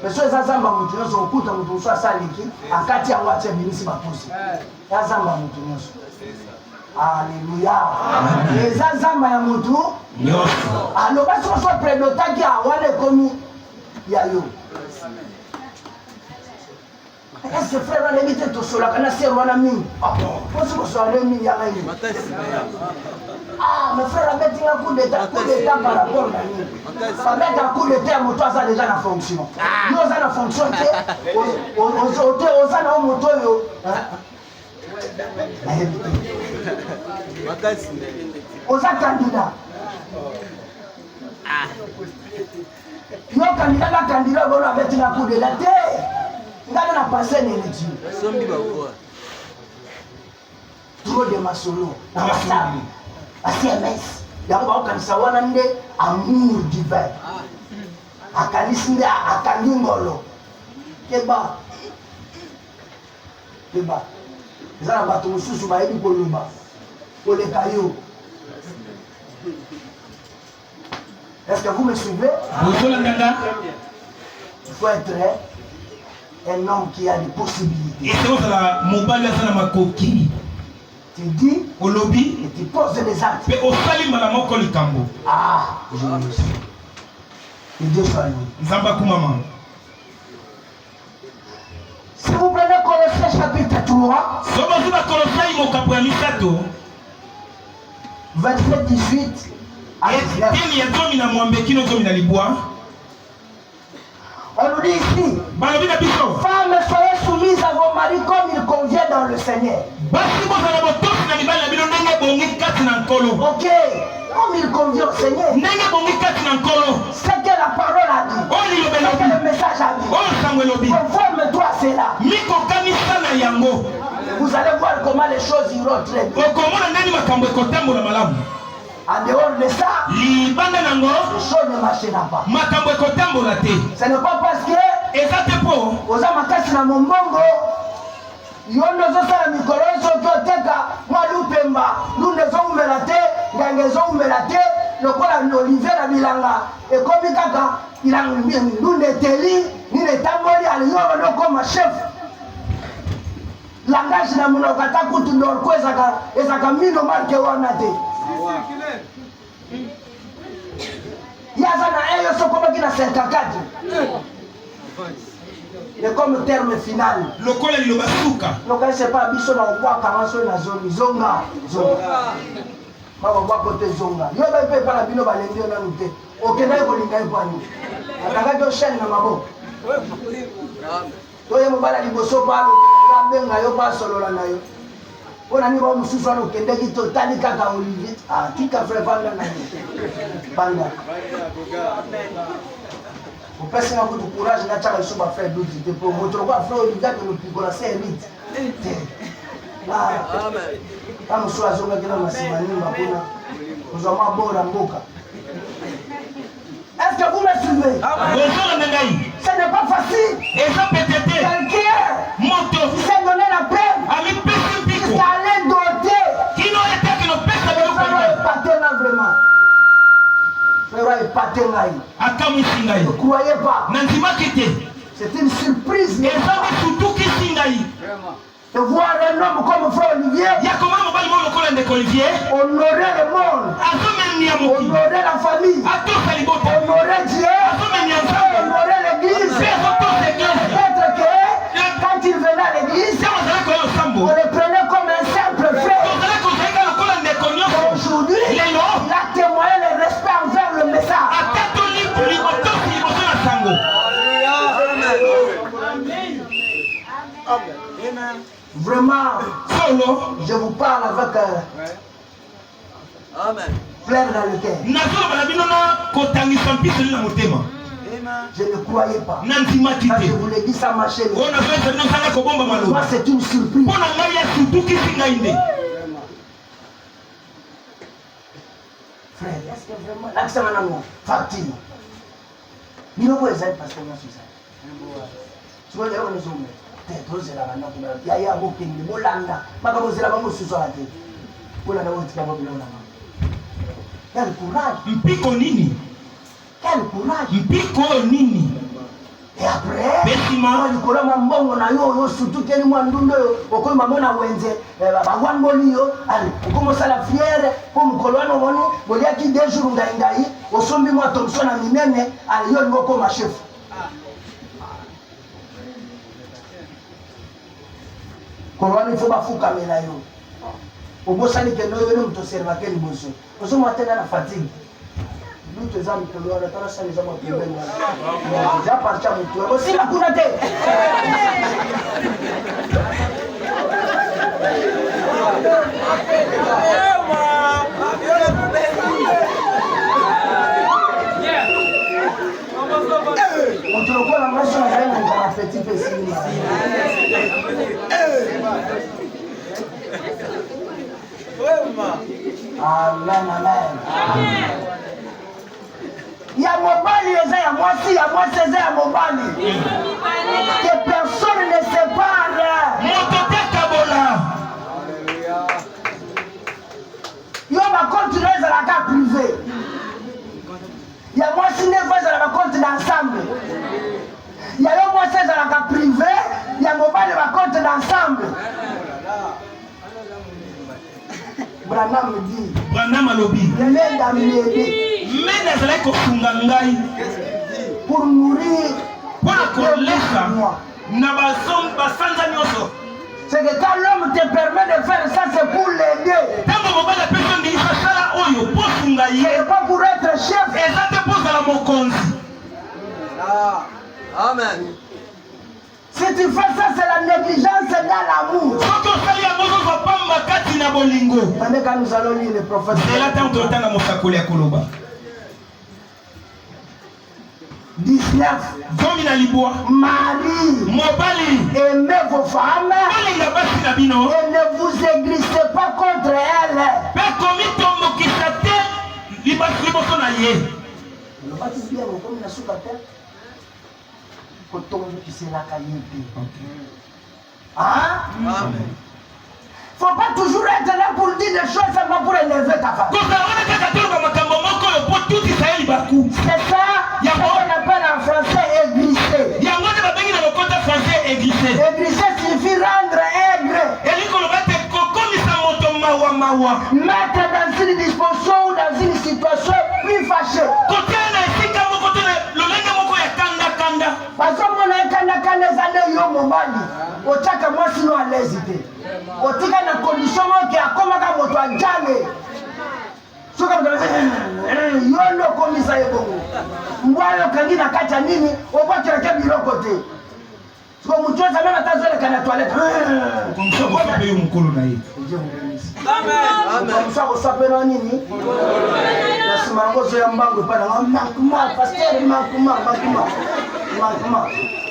S3: Mais so ezamba mutu yo so kuta mutu so saliki akati ya wache binisi ba pose. Yazamba mutu yo. Alléluia. Les azamba ya mutu yo. Alors ba so prédotaki a wale komi ya yo. Est-ce que frère on évite tout cela quand c'est roi mine? Ah, parce que ça les mine ya ngai. Ah, mais frère a mettre un coup d'état par rapport à lui. Ça met un coup d'état moto ça déjà na fonction. Nous ça na fonction on ça na moto yo. On ça candidat. Yo candidat bon avec un coup d'état. Ngana na passer l'élection. Sombi ba quoi? Trop de masolo. Na masolo. ACMS. Yako ba kanisa wana nde amour divin. Akanisinde akanyingolo. Keba. Zara bato mususu ba yebi koloba. Ole kayo. Est-ce que vous me suivez? Il faut être un homme qui a des possibilités. Et c'est la mobile à ma coquille. Tu dis au lobby et tu poses des actes. Mais au salim à la moko le cambo. Ah, je le sais. Et Dieu soit loué. Zamba Kumama. Si vous prenez Colossiens chapitre 3. Verset 18 à 19. On nous dit ici, femmes, soyez soumises à vos maris comme il convient dans le Seigneur. Ok, comme il convient au Seigneur. C'est que la parole a dit. C'est que le message a dit. Conforme-toi à cela. Vous allez voir comment les choses iront très bien. En dehors de ça, les choses ne marcheront pas. Ce n'est pas parce que vous avez ma casse dans mon bongo. Yono zosa la mikolo sokoteka mwalupemba lunde zo umelate ngange zo umelate lokola Olivier na bilanga ekomi kaka ilanga lunde teli ni le tamboli aliyo loko ma chef langage na munoko takutu ndo kweza ezaka mino marke wana te yaza na eyo sokoma kina 54 et comme terme final.
S1: Le col est le basuka.
S3: Donc c'est pas biso na kwa kamanso na zone zonga. Ba ba côté zonga. Yo ba pe pa la bino ba lendio na nute. Okenda ko linga ipani. Ataka jo chaîne na mabo. To yemo bala liboso pa lo na benga yo pa solo la na yo. Ona ni ba mususu ana okende ki totali kaka Olivier. Ah, kika frère banda na yo. Banda. Vous pensez que vous courage, vous avez fait faire d'autres pour votre frère Olivier que nous pouvons faire vite. Quand nous sommes à Zonga, nous avons bon la boca. Est-ce que vous me suivez? Ce n'est pas facile. Quelqu'un qui s'est donné la peine, qui s'est allé doter. Vraiment. Ne croyez pas. C'est une surprise. De voir un homme comme frère Olivier honorer le monde, honorer la famille, honorer Dieu, honorer l'église. Peut-être que quand il venait à l'église, on le prenait comme un simple frère. Aujourd'hui, il a témoigné le respect envers le message. Vraiment, je vous parle avec plein dans le cœur. Je ne croyais pas. Quand je vous l'ai dit, ça marchait. Moi, c'est une surprise. Frère, est-ce que vraiment l'accent à nous facile? Il ne peut pas parce qu'on a su ça. Tu vois, les gens nous ont dit, c'est la bande qui a eu un beau pays, Molanda, ma comme c'est la bande sous la tête. Pour la bande qui a eu quel courage!
S1: Mpiko nini?
S3: Quel courage!
S1: Mpiko nini?
S3: Et après, quand on mbongo na yo surtout que moi ndundo okoyi mamona wenze bangwan boli yo ali okomosa la fière comme kolwana moni bolia ki 2 jours ngai osombi moi Thompson na minene ali yo ngoko ma chef. Kolwana faut bafuka mela yo. Obosani ke no yo mto serva ke liboso. Osomo atena na fatigue. Nous te sommes tous les jours, ça les hommes qui viennent. Déjà parti à mon tour. Aussi la coulate. On te le voit la machine à faire dans la petite piscine. Amen, amen. Il y a mobali, il y a moitié, il y a moitié, il y a mobali. Que personne ne sépare. Il y a ma compte à la carte privée. Il y a moitié, il y a ma compte d'ensemble. Il y a moitié à la carte privée. Il y a mobali, ma compte d'ensemble. Branham me dit.
S1: Branham alobi.
S3: Pour nourrir
S1: pour la kolesa na basanza nyoso
S3: C'est que quand l'homme te permet de faire ça, c'est pour l'aider. C'est pas pour être chef.
S2: Amen.
S3: Si tu fais ça, c'est la négligence dans l'amour. Pendant que nous allons lire le prophète. 19. Marie, aimez vos femmes et ne vous aigrissez pas contre elles. Faut pas toujours être là pour dire des choses seulement pour élever ta femme. C'est ça qu'on appelle en français aigrisser. Aigrisser signifie rendre aigre. Mettre dans une disposition ou dans une situation plus fâchée. Parce que mon kanda zane yo mobali. Otaka moi sinon à l'hésiter. Otika na condition qui a comme ka moto ajane. Soka yo no komisa yebongo. Mbwayo kangi na kacha nini obakira ke biloko te. Siko muchoza mema tazole kana toilette.
S1: Komsoko sope yo mukolo na ye.
S2: Amen. Amen.
S3: Komsoko sope na nini? Na simango zo ya mbango pa na makuma pasteur makuma.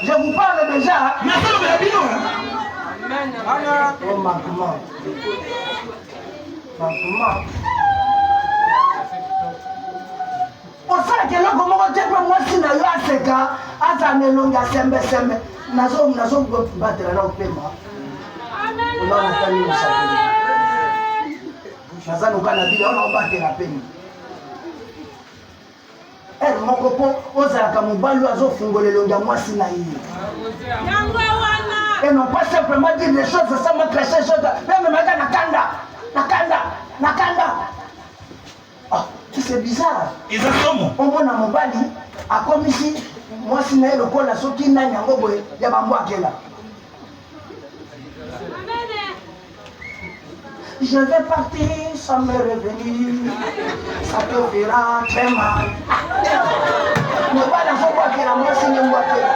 S3: Je vous parle déjà.
S2: Amen.
S3: Oh makuma. Osala keloko moko te mpe mwasi na yo aseka aza na elongi asembesembe nazobatela na opema onaonatani mosakoli naza noka na bile ona obatela peni ere moko mpo ozalaka mobali azofungola elongi ya mwasi na ye et non pas simplement dire des choses sans me clasher des choses même maka nakanda ah c'est bizarre. Omona mobali akomisi mwasi na ye lokola soki nani yango boye ya bambwakela. Je vais partir sans me revenir, ça te fera très mal. Mobali azobwakela mwasi ne mbwakela.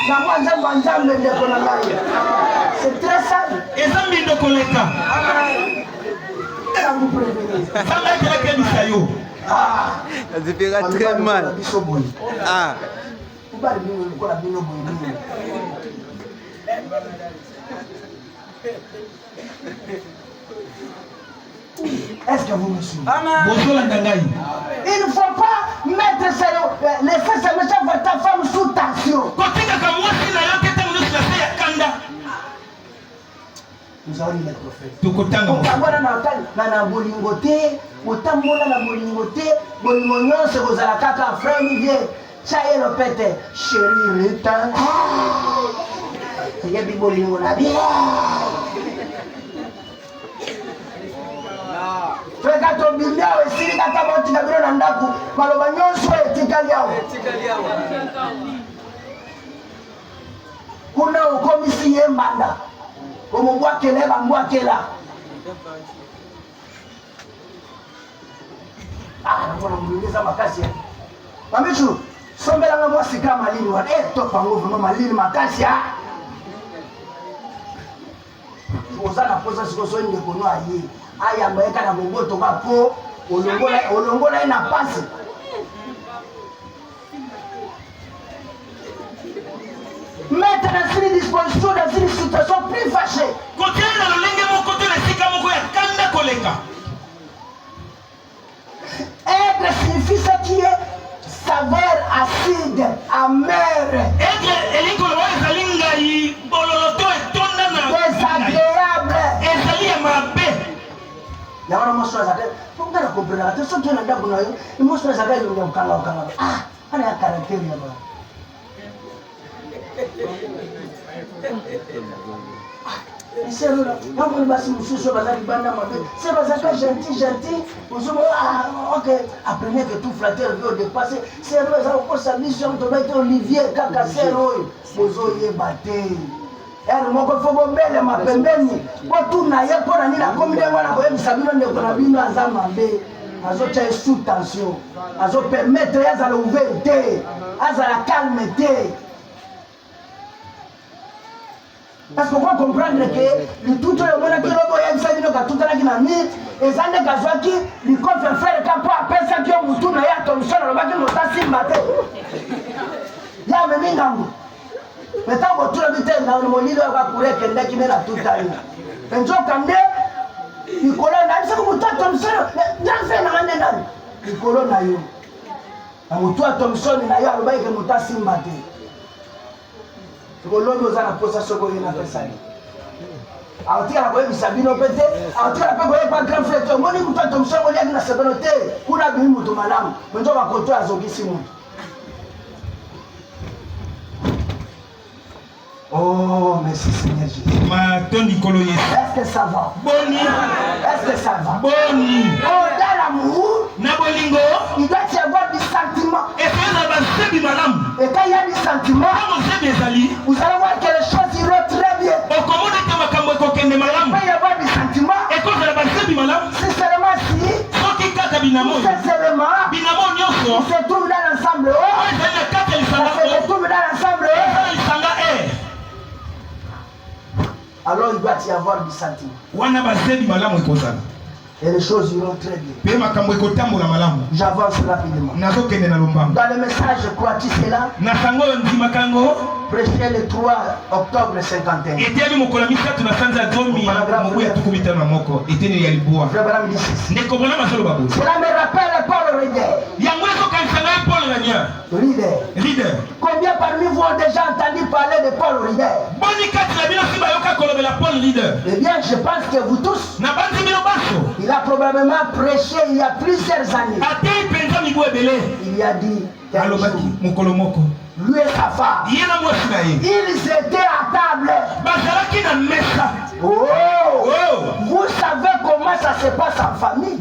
S3: Na mwanza nzambe ndeko na ngai. C'est très sale.
S1: Ezambi ndoko leka.
S3: Vous prévenez.
S1: Ça va être quel bisayo.
S3: Ah,
S2: ça te fera très mal. Ah.
S3: Est-ce que vous me suivez?
S2: Amen.
S3: Il ne faut pas mettre laisser ce méchant votre femme sous tension. Nous allons lire le prophète. Otambola na bolingo te, otambola na bolingo te, bolingo nyonso kozala kaka frère Olivier, chaye lopete, chérie Rita. Yebi bolingo na bien. Frère to bilia esili kaka boti na bino na ndaku, maloba nyonso etikali awo. Kuna ukomisi yembanda. Omubwakela bambwakela. Nakona mlingeza makasi. Mamichu, sombelanga mwasi kama malini wana. Topa nguvu malini makasi. Ozana posa sikoso inde kono aye. Aya mbaeka na boboto bapo olongola ina pasi. Mettre dans une disposition, dans une situation plus fâchée. Aigre signifie ce qui est saveur acide, amère, désagréable. Yawara moswa zake, ngara comprendre ate so tena ndabu nayo, moswa zake yo ukanga. Ah, ana ya caractère ya baba. C'est là, quand on va se moucher sur la bande, c'est gentil. Vous ok, apprenez que tout flatteur veut dépasser. C'est là, ça encore sa mission de mettre Olivier, Kaka, c'est là, vous auriez battu. Elle m'a fait bomber ma pembeni. Pour tout naïe pour la nuit la commune moi la voyez sabino ne kona bino azamambe. Azo tient sous tension. Azo permettre à la ouverture, à la calmeté. Parce qu'on va comprendre que le tout le monde qui a sabino ka tout la kinami et ça ne gazwa qui lui confère frère quand pas personne qui a mutu na ya Thomson le baki motasi maté. Ya meningangu. Mais tant que tout le monde dans le monde, il va courir quelqu'un qui met la toute année. Un jour, quand il colonne, il s'est comme toi, Thomson, dans ce moment-là, il colonne à you. Et toi, Thomson, il y a le bail que nous t'as simbaté. Il colonne aux ans à possession de la personne. Alors, tu as la vie, Sabino Pété, alors tu as la pas grand frère, moi, il m'a Thomson, il y a une sécurité, pour la vie, mon madame, mais on va compter à Zogissimou. Oh, merci Seigneur Jésus. Est-ce que ça va?
S1: Boni.
S3: Est-ce que ça va?
S1: Boni.
S3: Oh, dans l'amour,
S1: Nabolingo.
S3: il doit y avoir du sentiment.
S1: Et
S3: quand il y a du sentiment, vous allez voir que les choses iront très bien. Il peut y avoir du sentiment. C'est seulement si on se trouve dans l'ensemble on se trouve dans l'ensemble alors il doit y avoir du sentiment. Et les choses iront très bien. J'avance rapidement. Dans le message, crois-tu cela? Prêché le 3 octobre 51. Cela me rappelle Paul Rieder. Combien parmi vous ont déjà entendu parler de Paul Rieder? Eh bien, je pense que vous tous. Il a probablement prêché il y a plusieurs années. Il y a dit lui et sa femme, ils étaient à table. Oh, vous savez comment ça se passe en famille?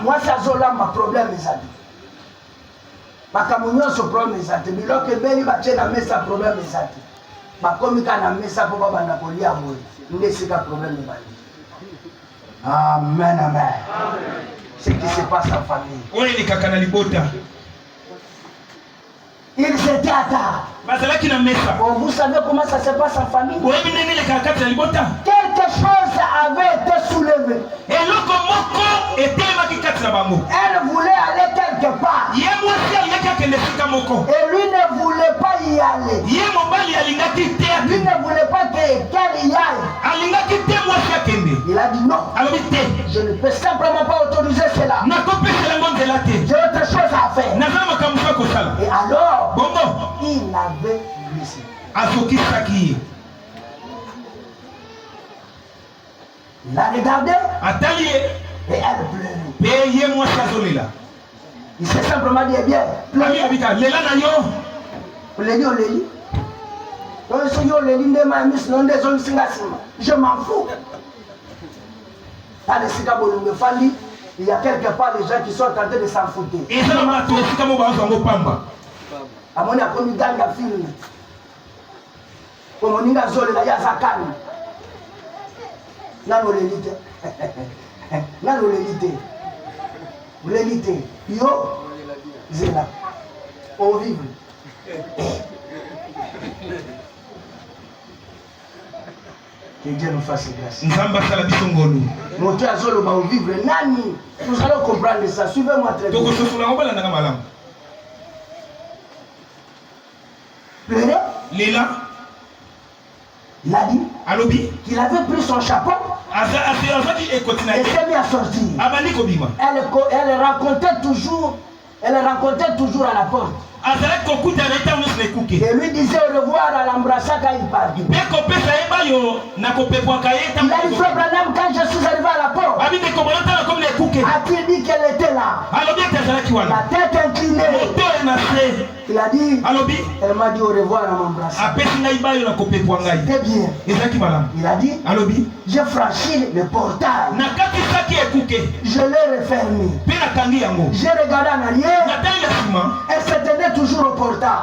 S3: Moi, c'est là ma problème, mes amis. Bakamunyo so problème, mes amis. Biloke beli bache na mesa problème, mes amis. Bakomika na mesa pour baba na kolia moi. Ndesika problème, mes amis. Amen, amen. Ce qui se passe en famille. Ils étaient à table. Bon, vous savez comment ça se passe en famille? Quelque chose avait été soulevé. Elle voulait aller quelque part. Et lui ne voulait pas y aller. Lui ne voulait pas qu'elle y aille. Il a dit non. Je ne peux simplement pas autoriser cela. J'ai autre chose à faire. Et alors, il avait glissé. Il a regardé et elle pleurait. Il s'est simplement dit, eh bien, pleurez. Je m'en fous. Il y a quelque part des gens qui sont tentés de s'en foutre. À mon avis, il y a un film. Comme on y a zolé, il y a Zakani. Là, nous l'élite. Là, nous l'élite. Vous l'élite. Yo, Zéla. On vive. Que Dieu nous fasse grâce. Mon Dieu a zolo va vivre. Nani, nous allons comprendre ça. Suivez-moi très bien. Pleurer.
S1: Léla.
S3: Il a dit qu'il avait pris son chapeau et s'est mis à sortir. Elle rencontrait toujours à la porte. Et lui disait au revoir à l'embrasser quand il partit. Il a dit, frère Branham, quand je suis arrivé à la porte, a-t-il dit qu'elle était là? La tête inclinée. Il a dit, elle m'a dit au revoir à m'embrasser. C'était bien. Il a dit, j'ai franchi le portail. Je l'ai refermé. J'ai regardé en arrière. Elle se tenait toujours au portail.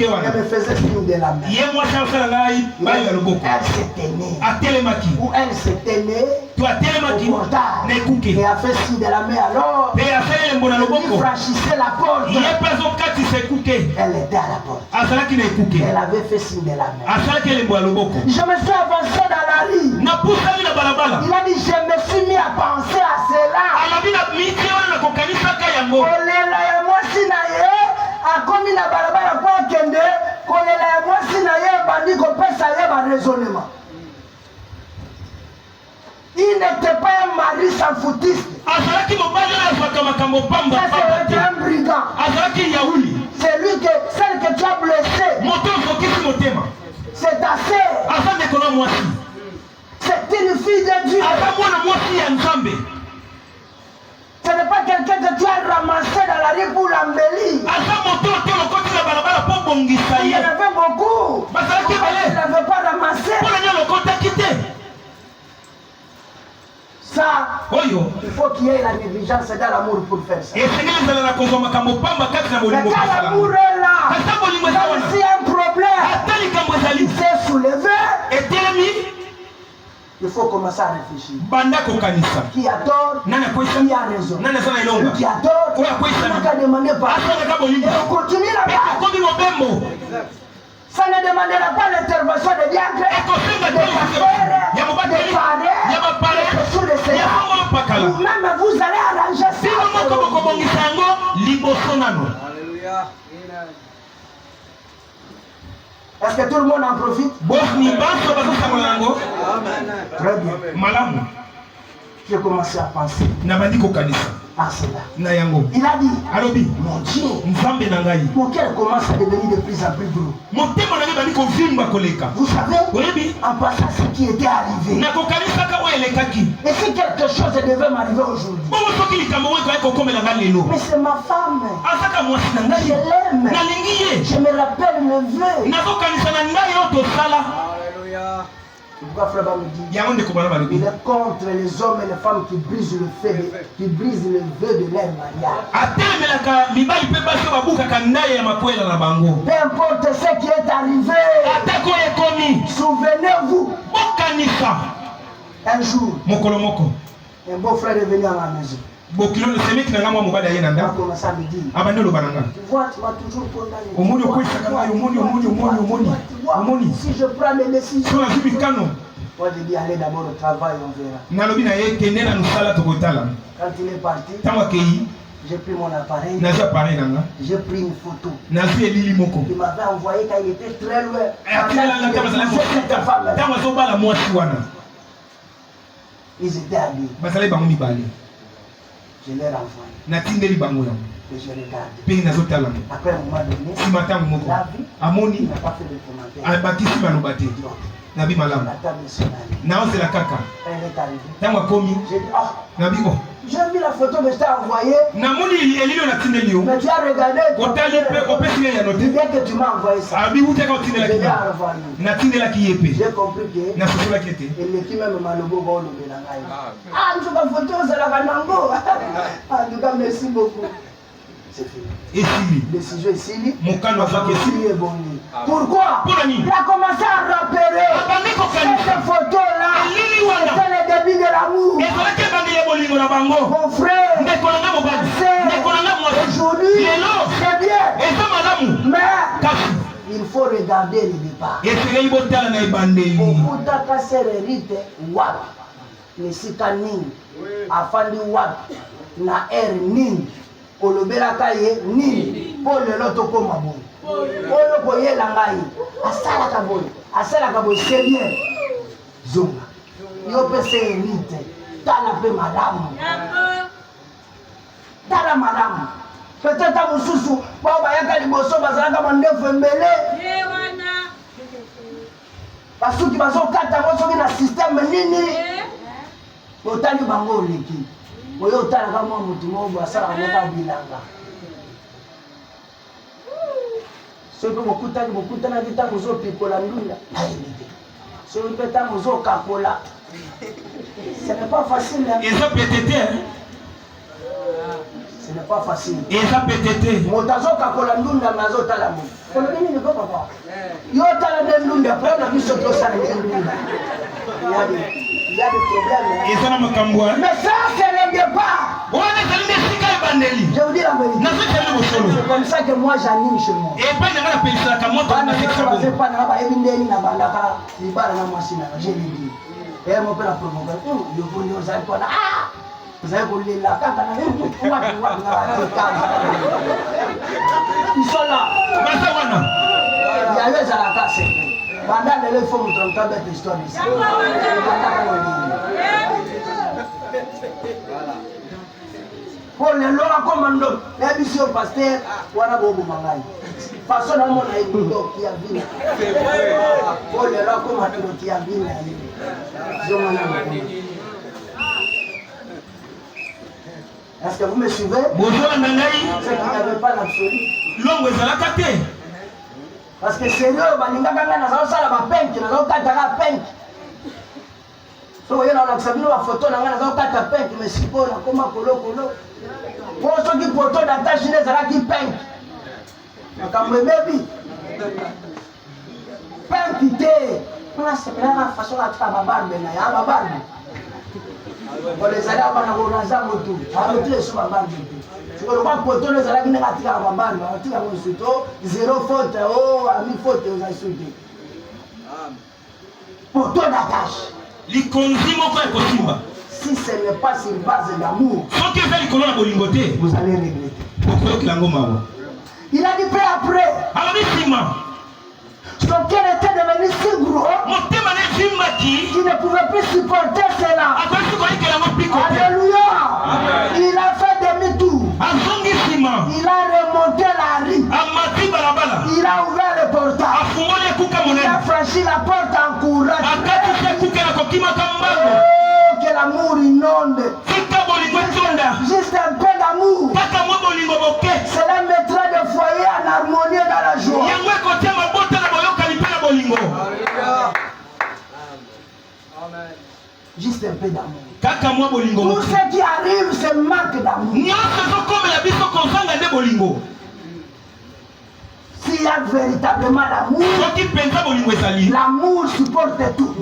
S1: kuke wana.
S3: Elle me faisait signe de la main.
S1: Ye moi ça ngai ba ya loboko.
S3: Elle s'est tenue.
S1: Atelemaki.
S3: Ou elle s'est tenue.
S1: Tu atelemaki. Ne kuke.
S3: Et a fait signe de la main alors.
S1: Et a fait le loboko.
S3: Il franchissait la porte.
S1: Ye peso kati se kuke.
S3: Elle était à la porte.
S1: Azalaki ne kuke.
S3: Elle avait fait signe de la main.
S1: Azalaki le loboko.
S3: Je me suis avancé dans la rue.
S1: Na pusali na balabala.
S3: Il a dit je me suis mis à penser à cela.
S1: Alabina miti wana na kokanisa ka yango.
S3: Kolela ya mwasi na ye akomi na balabala kwa kende. Kolela ya mwasi na ye bandi kopesa ye ba raisonnement. Il n'était pas un mari sans foutiste.
S1: Azalaki mobali na faka makambo pamba.
S3: Ça c'est un brigand.
S1: Azalaki yauli.
S3: C'est lui que celle que tu as blessé.
S1: Moto fokisi motema.
S3: C'est ta sœur.
S1: Asa nekolo mwasi.
S3: C'est une fille de Dieu.
S1: Asa mwana mwasi ya Nzambe.
S3: Ce n'est pas quelqu'un que tu as ramassé dans la rue pour l'embellir.
S1: Asa moto te lokoti na balabala po bongisa
S3: Il y
S1: ye.
S3: en avait beaucoup.
S1: Bazalaki
S3: Il
S1: balé.
S3: n'avait pas ramassé.
S1: Pour le lokota kite.
S3: Ça,
S1: Oyo.
S3: il faut qu'il y ait la négligence dans l'amour pour faire ça.
S1: Et c'est que na kozoma makambo pamba kati na
S3: Mais
S1: bolingo
S3: quand
S1: kasala.
S3: l'amour est là,
S1: Kata bolingo
S3: il y a
S1: wana.
S3: aussi un problème.
S1: Atali kambo ezali.
S3: Il s'est soulevé.
S1: Et telemi
S3: Il faut commencer à réfléchir.
S1: banda kokanisa.
S3: Qui a tort?
S1: Nana
S3: Qui
S1: koisa.
S3: a raison?
S1: Nana sana
S3: Celui
S1: ilonga.
S3: qui a tort,
S1: Oya koisa.
S3: il n'a qu'à demander pardon.
S1: Asa na bolingo.
S3: Et on continue
S1: Et
S3: là-bas.
S1: komi mobembo.
S3: Ça ne demandera pas l'intervention de diacres, de pasteurs, de parrains, de sous le Seigneur. Ou même vous allez arranger ça.
S2: Alléluia.
S3: Est-ce que tout le monde en profite? Très bien. J'ai commencé à penser à cela. Il a dit, mon Dieu, mon cœur commence à devenir de plus en plus gros. Vous savez, en passant ce qui était arrivé, et si quelque chose devait m'arriver aujourd'hui, mais c'est ma femme, je l'aime, je me rappelle le vœu.
S2: Alléluia.
S3: Pourquoi frère me dit, il est contre les hommes et les femmes qui brisent le vœu de leur mariage. Peu importe ce qui est arrivé, souvenez-vous, un jour, un beau frère est venu à ma maison. Il a commencé à me dire, tu vois, tu m'as toujours condamné. Si je prends les décisions, moi je dis allez d'abord au travail, on verra. Quand il est parti, j'ai pris mon appareil, j'ai pris une photo. Il m'avait envoyé quand il était très loin. Ils étaient habillés. Je l'ai renvoyé. Et je regarde. Après un moment donné, la vie, il n'a pas fait de commentaire. La table est elle est arrivée. J'ai dit, oh, j'ai mis la photo que je t'ai envoyée. Mais tu as regardé. Bien que tu m'as envoyé ça. Je l'ai envoyé. J'ai compris que l'équipe même m'a le beau bol de la maille. Ah, tu as photo, c'est la Ganango. En tout cas, merci beaucoup. C'est fini. Décision est signée. Est bon. Pourquoi? Il a commencé à repérer cette photo-là. C'était le début de l'amour. Mon frère, aujourd'hui, c'est bien. Mais il faut regarder le départ. Okutaka sererite wap. Nesika nini. Afandi wap. Na nini. Olobelaka ye nini. Po lelo tokoma boye. Oyo koyela ngai. Asalaka boye. C'est bien. Zonga. Yo pe sererite. Tala pe madame. Tala madame. Peut-être à Moussousou, bayaka liboso bazalaka mandefu embele. Basuki bazokata ngo soki na système nini. Otali bango oleki. Oyo otalaka mwa mutu moko asalaka moka bilanga. Soki bokutanaki ntango ozopikola ndunda nayebi te. Soki mpe ntango ozokakola. Ce n'est pas facile. Ce Ce n'est pas facile.
S1: Et ça peut-être.
S3: Motazoka kolandunda nazota la mu. Kono nini ni papa papa. Yo tala ndunda prendre biso to sana ndunda. Il y a des problèmes.
S1: Et ça n'a pas camboua.
S3: Mais ça c'est le départ.
S1: On est allé des sika et bandeli.
S3: Je vous dis la vérité. C'est comme ça que moi j'anime chez moi.
S1: Et pas de la pelisa kamoto na
S3: sekabo. C'est pas na ba ebindeni na bandaka libala na masina. Je l'ai dit. Et mon père a provoqué. Yo voni ozali kona. Ah! Vous avez voulu la carte, ils sont là. Il y a eu à la casse. Pendant les femmes, nous avons fait des histoires ici. Pour les lois commando, les missions pasteur, voilà beaucoup mangai. Façon à mon avis, qui a vu. Pour les lois commando, qui a vu. Est-ce que vous me suivez?
S1: Bonjour, Nangaï.
S3: C'est qu'il n'y avait pas l'absolu.
S1: L'homme est à la carte.
S3: Parce que sérieux, balinga kanga na zao sala ba penki, na zao kata ka penki. So vous voyez dans l'accepter la photo na nga na zao kata penki, mais si po na koma kolo kolo. Pour ceux qui photo d'attache ne sera qui penki. Na kamwe baby. Penki te. On a c'est la façon à faire ma barbe na ya ma barbe. On les allait à Banagonaza Moto, à l'autre sur ma barbe. Je ne vois pas pour les allées qui n'ont pas tiré à ma barbe, on tire à mon souto, zéro faute, oh, ami faute, vous insultez. Pour toi d'attache.
S1: Si
S3: ce n'est pas sur base d'amour, vous allez regretter. Il a dit peu après. Son cœur était devenu si gros qu'il ne pouvait plus supporter cela. Alléluia. Il a fait demi-tour. Il a remonté la rue. Il a ouvert le portail. Il a franchi la porte en courant. Oh, que l'amour inonde. Juste un peu d'amour. Cela mettra le foyer en harmonie dans la joie. Juste un peu d'amour. Tout ce qui arrive, c'est manque d'amour. S'il y a véritablement l'amour, l'amour supporte tout.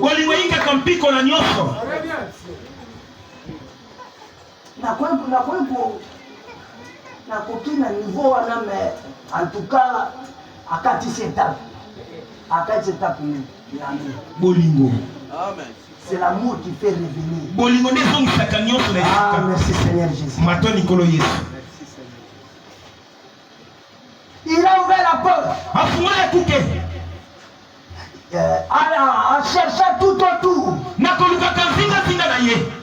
S3: En tout cas, à 4 étapes. À 4 étapes,
S1: Bolingo.
S3: C'est l'amour qui fait revenir. Ah, merci Seigneur Jésus. Il a ouvert la porte. En cherchant tout autour.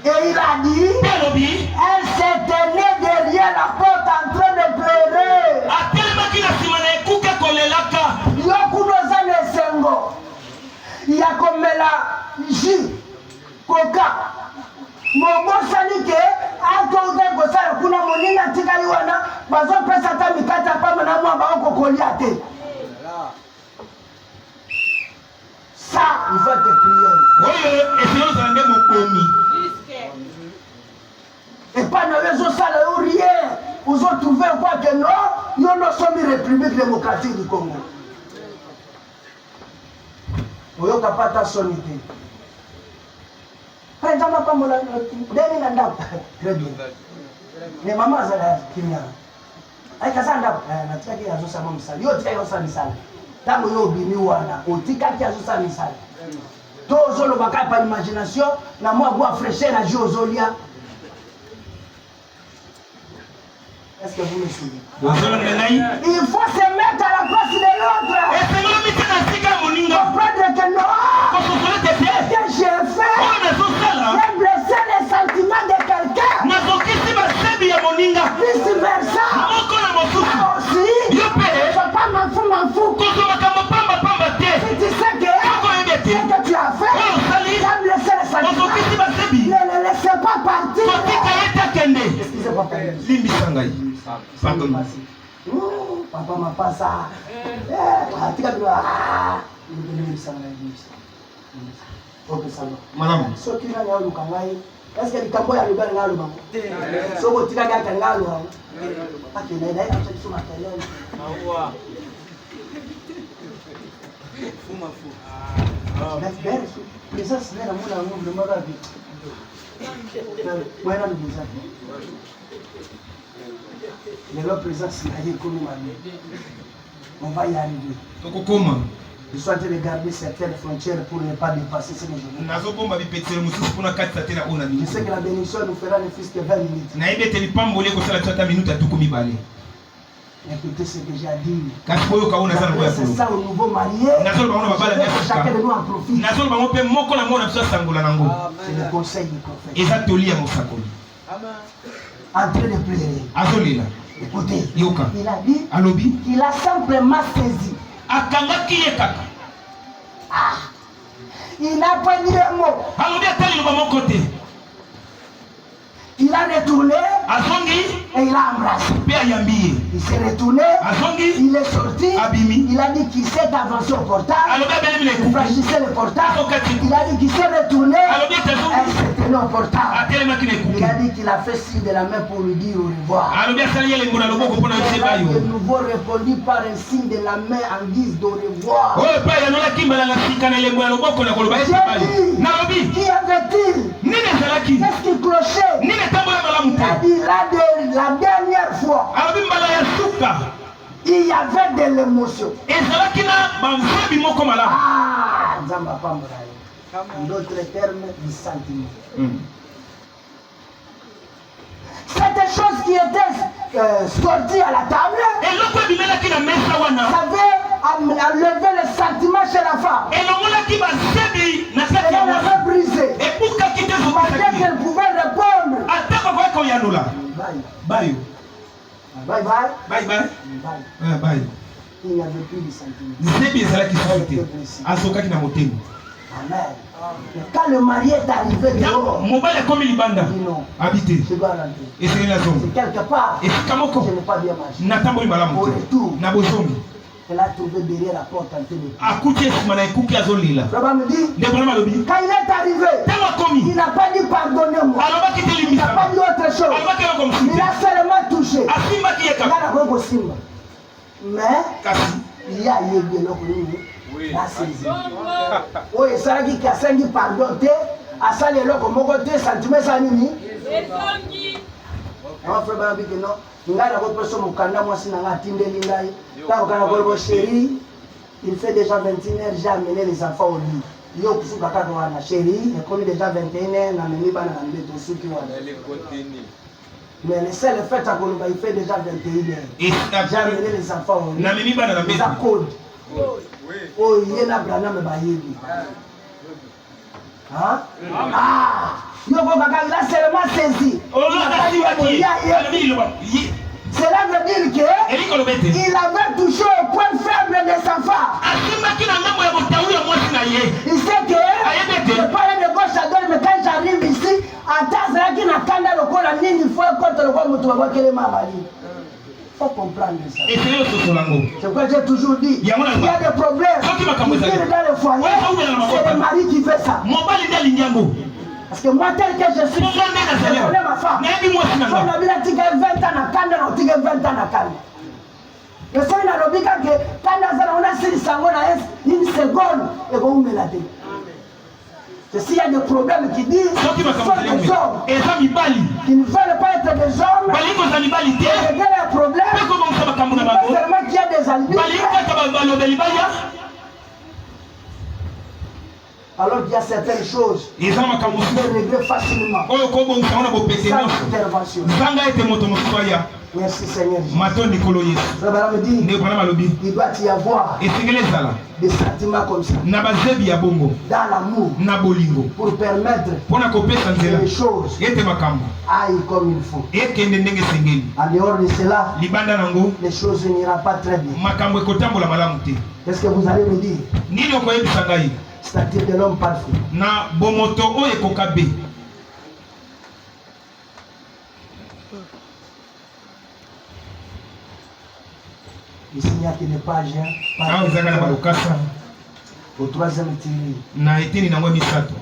S3: Et il a dit, elle s'est tenue derrière la porte en train de pleurer. Il y a comme la jus, coca. Mon sanike, à toi ou ça, pour nous monner la tigaliwana, parce qu'on peut s'attendre à pas maintenant moi, on va coller. Ça, il faut te prier. Et pas dans les autres salles ou rien. Vous ont trouvé quoi que non, nous sommes République démocratique du Congo. Vous n'avez pas ta sonité. Très bien. Les mamans, qui n'y a. Aïe, Kazanda, na tia ya zosa misali. Yo tia yosa misali. Tango yo bimi wana, otika tia zosa misali. Tozo lo baka pa imagination, na moi bois fraîcheur na jozolia. Est-ce que vous me suivez? Il faut se mettre à la place de l'autre. Comprendre que non, que j'ai fait, j'ai blessé les sentiments de quelqu'un. Vice versa. Aussi, je ne peux pas m'en foutre. Si tu sais que ce que tu as fait, tu as blessé les sentiments. Ne le laissez pas partir. Excusez-moi, pardon. Papa m'a pas ça. Ok, ça va.
S1: Madame.
S3: Ce qui n'a pas eu Est-ce que les cambois arrivent à l'eau? So, vous tirez à l'eau. Ah, tu n'as pas de sur ma télé. Présence n'est pas vraiment rapide. Ouais, là, nous avons. Mais leur présence n'est pas comme on va y arriver.
S1: Comment?
S3: Je suis en train de garder certaines frontières pour ne pas dépasser ces jours. Je sais que la bénédiction nous fera ne fût que 20 minutes. Écoutez ce que j'ai à dire. C'est ça au nouveau marié. Chacun de nous en profite. C'est le conseil du prophète. En train de pleurer. Écoutez, il a dit qu'il a simplement saisi. Il n'a pas dit un mot. Il a retourné et il a embrassé. Il s'est retourné, il est sorti, il a dit qu'il s'est avancé au portail, il franchissait le portail, il a dit qu'il s'est retourné et s'est tenu au portail. Il a dit qu'il a fait signe de la main pour lui dire au revoir. De nouveau répondu par un signe de la main en guise d'au revoir. Qui avait-il? Qu'est-ce qui clochait? Il a dit la dernière fois, il y avait de l'émotion. En d'autres termes, du sentiment. C'était chose qui était sortie à la table. Ça avait enlevé le sentiment chez la femme. Elle avait brisé. Malgré qu'elle pouvait répondre. Bye bye. Il n'y avait plus de sentiment. Amen. Quand le mari est arrivé dehors, il dit non, je dois rentrer. C'est quelque part, je n'ai pas bien marché. Au retour, elle a trouvé derrière la porte en train de Papa me dit, quand il est arrivé, il n'a pas dit pardonnez-moi. Il n'a pas dit autre chose. Il a seulement touché. Mais il y a eu de l'autre. La saisie. Oui, ça dit qu'il a saisi pardon. À ça, les locaux, mon côté, sentiment, ça n'y est. Non, frère, dit que non. Il a la personne au Canada, moi, si on a atteint des lignes. Quand on a chéri, il fait déjà 21 heures, j'ai amené les enfants au lit. Il y a aussi un chéri, il connaît déjà 21 heures, on a amené les enfants au lit. Mais le seul fait qu'il fait déjà 21 heures. J'ai amené les enfants au lit. Il a code. Oh, il y a un Branham Bayebi. Hein? Ah! Il a seulement saisi. Cela veut dire qu'il avait touché au point faible des enfants. Il sait que je parle de gauche à droite, mais quand j'arrive ici, à Tazra qui n'a qu'à le col à ligne, il faut contre le roi Moutouaba qui est ma mari. Il faut comprendre ça. C'est pourquoi j'ai toujours dit, il y a des problèmes. Il vient dans le foyer, c'est le mari qui fait ça. Parce que moi, tel que je suis, je connais ma femme. On a bien dit 20 ans à Kanda, on a dit 20 ans à Kanda. Le seul qui a dit que Kanda, on a 6 secondes, une seconde, et on met la tête. C'est s'il y a des problèmes qui disent que ce sont des hommes qui ne veulent pas être des hommes, et il y a des problèmes, pas seulement qu'il y a des alibis. Alors qu'il y a certaines choses qui se régler facilement. Sans intervention. Merci Seigneur. Me dit, il doit y avoir des sentiments comme ça. Dans l'amour. Pour permettre que les choses aillent comme il faut. En dehors de cela, les choses n'iront pas très bien. Qu'est-ce que vous allez me dire? C'est-à-dire de l'homme parfait. Na bomoto o ekokabe. Ici il y a des pages. Au troisième tiré. Na etini na ngwa misato.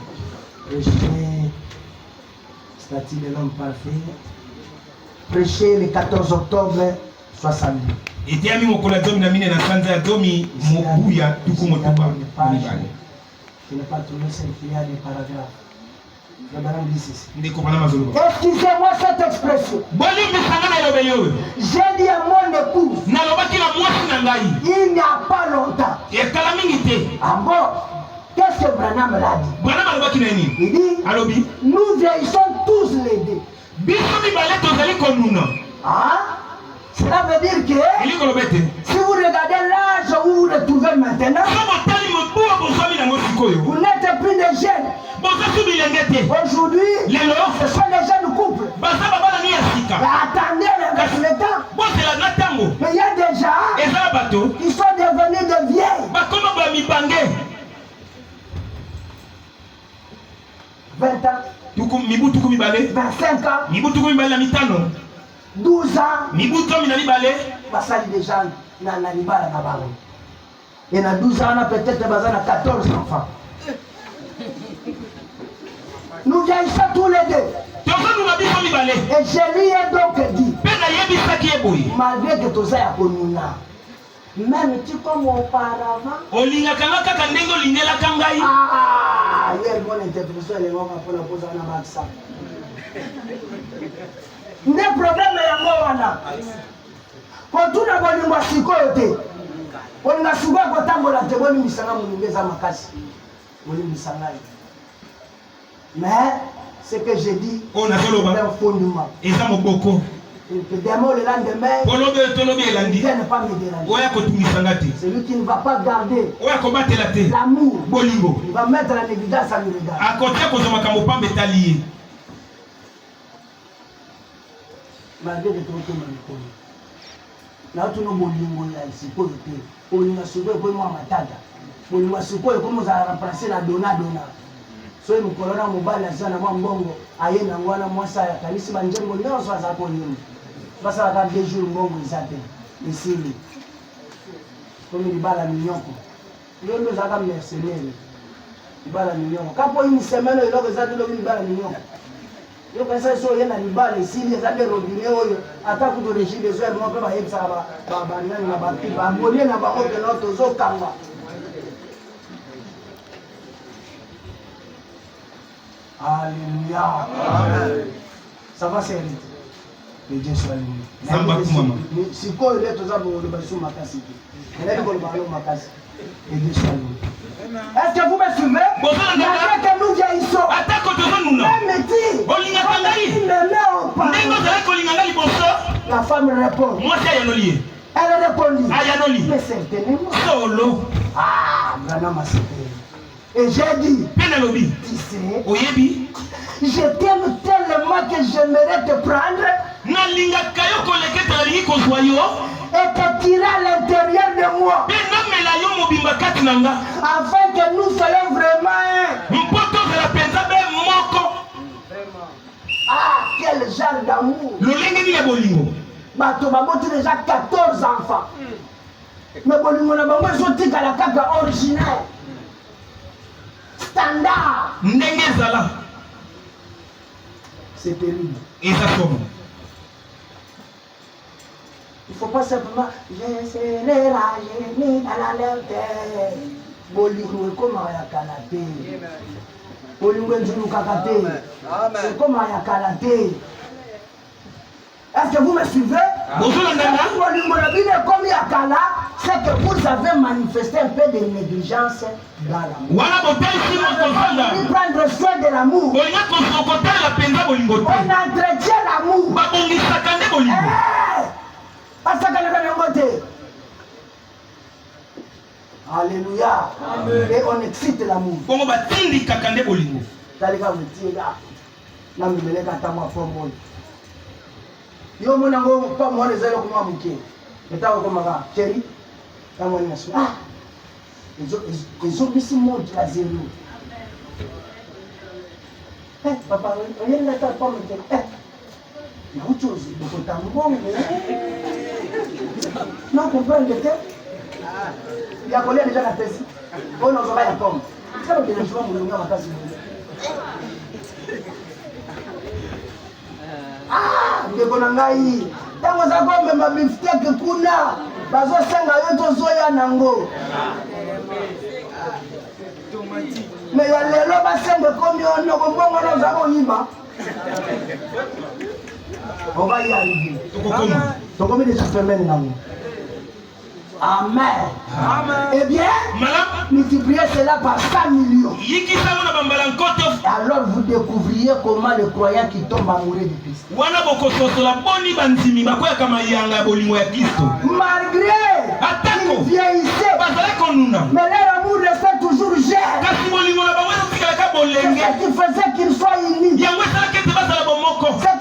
S3: Soit-il l'homme parfait. Prêché le 14 octobre 62.
S1: Et ami mokola domi na mine na sanza ya domi mobuya tuku motoba.
S3: Je n'ai pas trouvé celle qui a des paragraphes.
S1: Excusez-moi
S3: cette expression. J'ai dit à mon épouse il n'y a pas longtemps. Ah bon? Qu'est-ce que Branham l'a dit? Il dit nous vieillissons tous les deux. Ah? Cela veut dire que si vous regardez l'âge où vous vous retrouvez maintenant, vous n'êtes plus des jeunes. Aujourd'hui, ce sont des jeunes couples. Attendez avec le temps. Mais il y a des gens qui sont devenus des vieilles. 20 ans. 25 ans. 12 ans. Basali des gens na libala na bango. Et na 12 ans, on a peut-être 14 enfants. Nous vieillissons tous les deux. Et je lui ai donc dit, malgré que tout ça est connu, même tu comme auparavant. Ah, il y a une bonne interprétation, elle est pour la pose en avancé. Ne problème ya mwana. Kwa tuna boni mwasiko yote. On a souvent kotambola te boni misanga mulungeza makasi. Boni misanga. Mais ce que j'ai dit, c'est un fondement. Et ça m'a beaucoup. Que demain le lendemain, il ne va pas me déranger. Celui qui ne va pas garder l'amour, il va mettre la négligence à me regarder. Malgré que tout le monde là tu n'as bolingo ya siko te bolingo siko ko mo matata bolingo siko ko mo za remplacer la dona so mu kolona mobala sana mwa mbongo aye na ngwana mwasa ya kanisi banjengo leo so za ko nyuma basa ka 2 jours mbongo izate isili ko mi bala minyoko yo ndo za ka mercenaire bala minyoko kapo une semaine ile ko za ndo mi bala minyoko. Yo pensa so yena libala isili za de robinet oyo ata ku do régime des heures mo pe ba yebisa ba nani na ba pipa abonné na ba oke noto zo kanga. Alléluia. Amen. Ça va c'est que Dieu soit loué. Samba kumama. Si ko ile to za bo le ba su makasi. Ele ko ba lo makasi. Que Dieu soit loué. Est-ce que vous me suivez? Malgré que nous vieillissons, la femme répond. Elle répondit. Mais certainement. Ah, Branham a cité. Et j'ai dit, tu sais, je t'aime tellement que j'aimerais te prendre et te tirer à l'intérieur de moi afin que nous soyons vraiment un. Ah, quel genre d'amour. Bato baboti déjà 14 enfants. Mais bolingo na bango ezotika la kaka original. Standard.
S1: Ndengezala.
S3: C'est terrible.
S1: Exactement.
S3: Il ne faut pas simplement je serai là, j'ai mis dans la lèvre. Bolingo comme ya kalate. Bolingo njulu kakate. C'est comme ya kalate. Est-ce que vous me suivez? C'est que vous avez manifesté un peu de négligence dans l'amour. On prendre soin de l'amour. On entretient l'amour. Alléluia. Et on excite l'amour. Yo mona ngo pa mo rezalo ko mamuke etawo ko maga chéri kama ni nasu ah ezo bisi mode la zero papa oye na ta pa mo te na uchozi do ko tambongo non comprendre que ya ko le déjà la tesi on ozo ba ya pom ça va bien jouer mon ngama kasi Ah, ndeko na ngai. Tango za ko mema beefsteak kuna. Bazo senga yo to zoya nango. Mais ya lelo ba sembe komi ono ko mbongo na za ko yiba. On va y arriver. Tokomi de semaine nango. Amen. Amen. Eh bien, multipliez cela par 100 millions. Alors vous découvriez comment le croyant qui tombe amoureux de Christ. Malgré qu'il vieillissait, mais leur amour restait toujours jeune. C'est ce qui faisait qu'il soit unis. Ce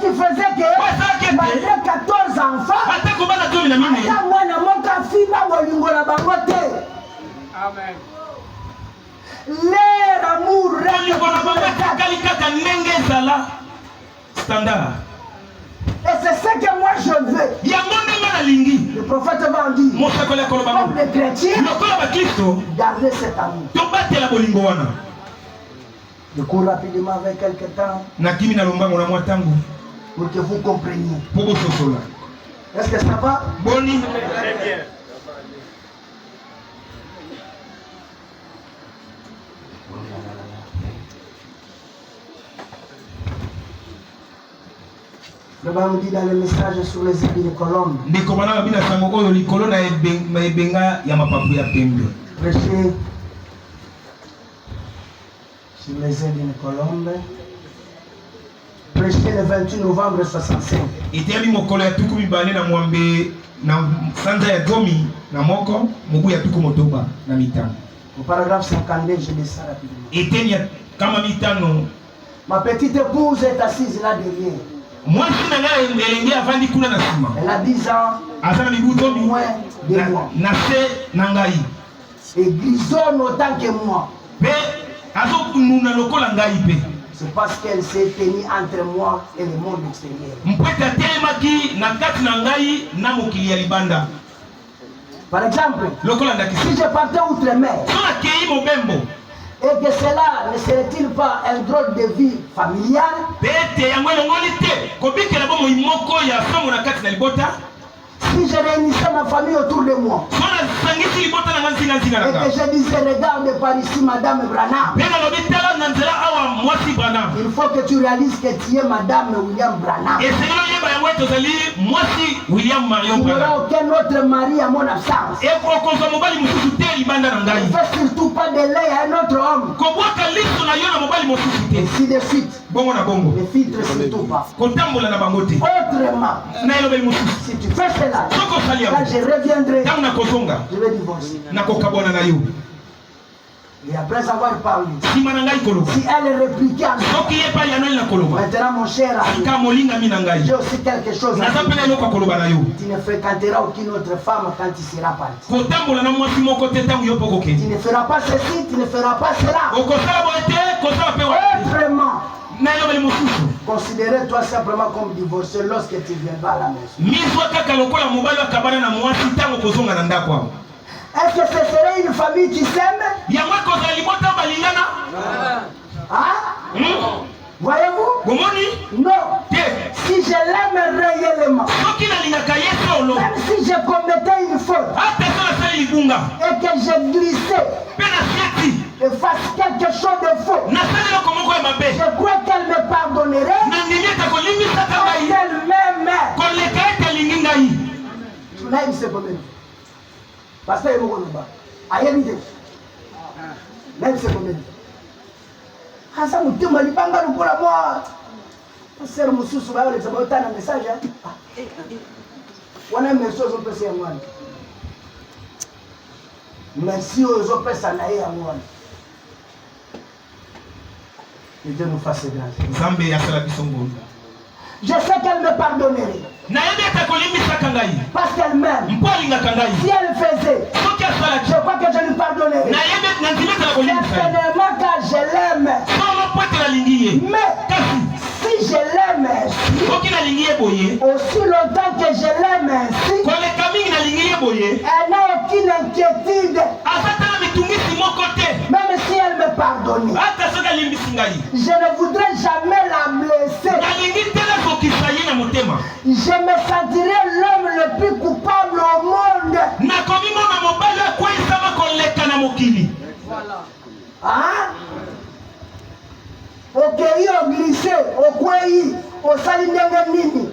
S3: qui faisait que malgré 14 enfants, amen. Leur amour
S1: standard.
S3: Et c'est ce que moi je veux. Le prophète va en dire. Comme les chrétiens, gardez cet amour. Je cours rapidement avec quelques temps pour que vous compreniez. Est-ce que ça va?
S1: Boni.
S3: Le Bible dit dans le message sur les îles de Colombe. Prêchez sur les îles de Colombe. Prêché le 28 novembre 65. Au paragraphe 52, je lis ça rapidement. Ma petite épouse est assise là derrière. Elle a 10 ans, moins de moi. Et grisonne autant que moi. C'est parce qu'elle s'est tenue entre moi et le monde extérieur. Par exemple, si je partais outre-mer, et que cela ne serait-il pas un drôle de vie familiale? Si je réunissais ma famille autour de moi et que je disais regarde par ici Madame Branham, il faut que tu réalises que tu es Madame William Branham. Il n'y aura aucun autre mari à mon absence. Ne fais surtout pas de lait à un autre homme. Et ainsi de suite. Ne filtre surtout pas. Autrement, si tu fais cela, quand je reviendrai, je vais divorcer. Et après avoir parlé, si elle répliquait, maintenant mon cher ami, j'ai aussi quelque chose à dire. Tu ne fréquenteras aucune autre femme quand tu seras parti. Tu ne feras pas ceci, tu ne feras pas cela. Autrement, considérez-toi simplement comme divorcé lorsque tu viendras à la maison. Est-ce que ce serait une famille qui s'aime? Hein? Voyez-vous? Non. Si je l'aime réellement, même si je commettais une faute et que je glissais et fasse quelque chose de faux, je crois qu'elle me pardonnerait parce qu'elle m'aime. Parce que même c'est comme ça. Pasteur Moussousou va aller un message. On a un message au PC à moi. Merci aux autres personnes à moi. Que Dieu nous fasse grâce. Je sais qu'elle me pardonnerait. Parce qu'elle m'aime. Si elle faisait, je crois que je lui pardonnerais. Certainement car je l'aime. Mais si je l'aime aussi longtemps que je l'aime ainsi, elle n'a aucune inquiétude. Même si elle me pardonne, je ne voudrais jamais la blesser. Je me sentirai l'homme le plus coupable au monde. Hein? Ok, yo glissé, okwei, osali ndenge nini.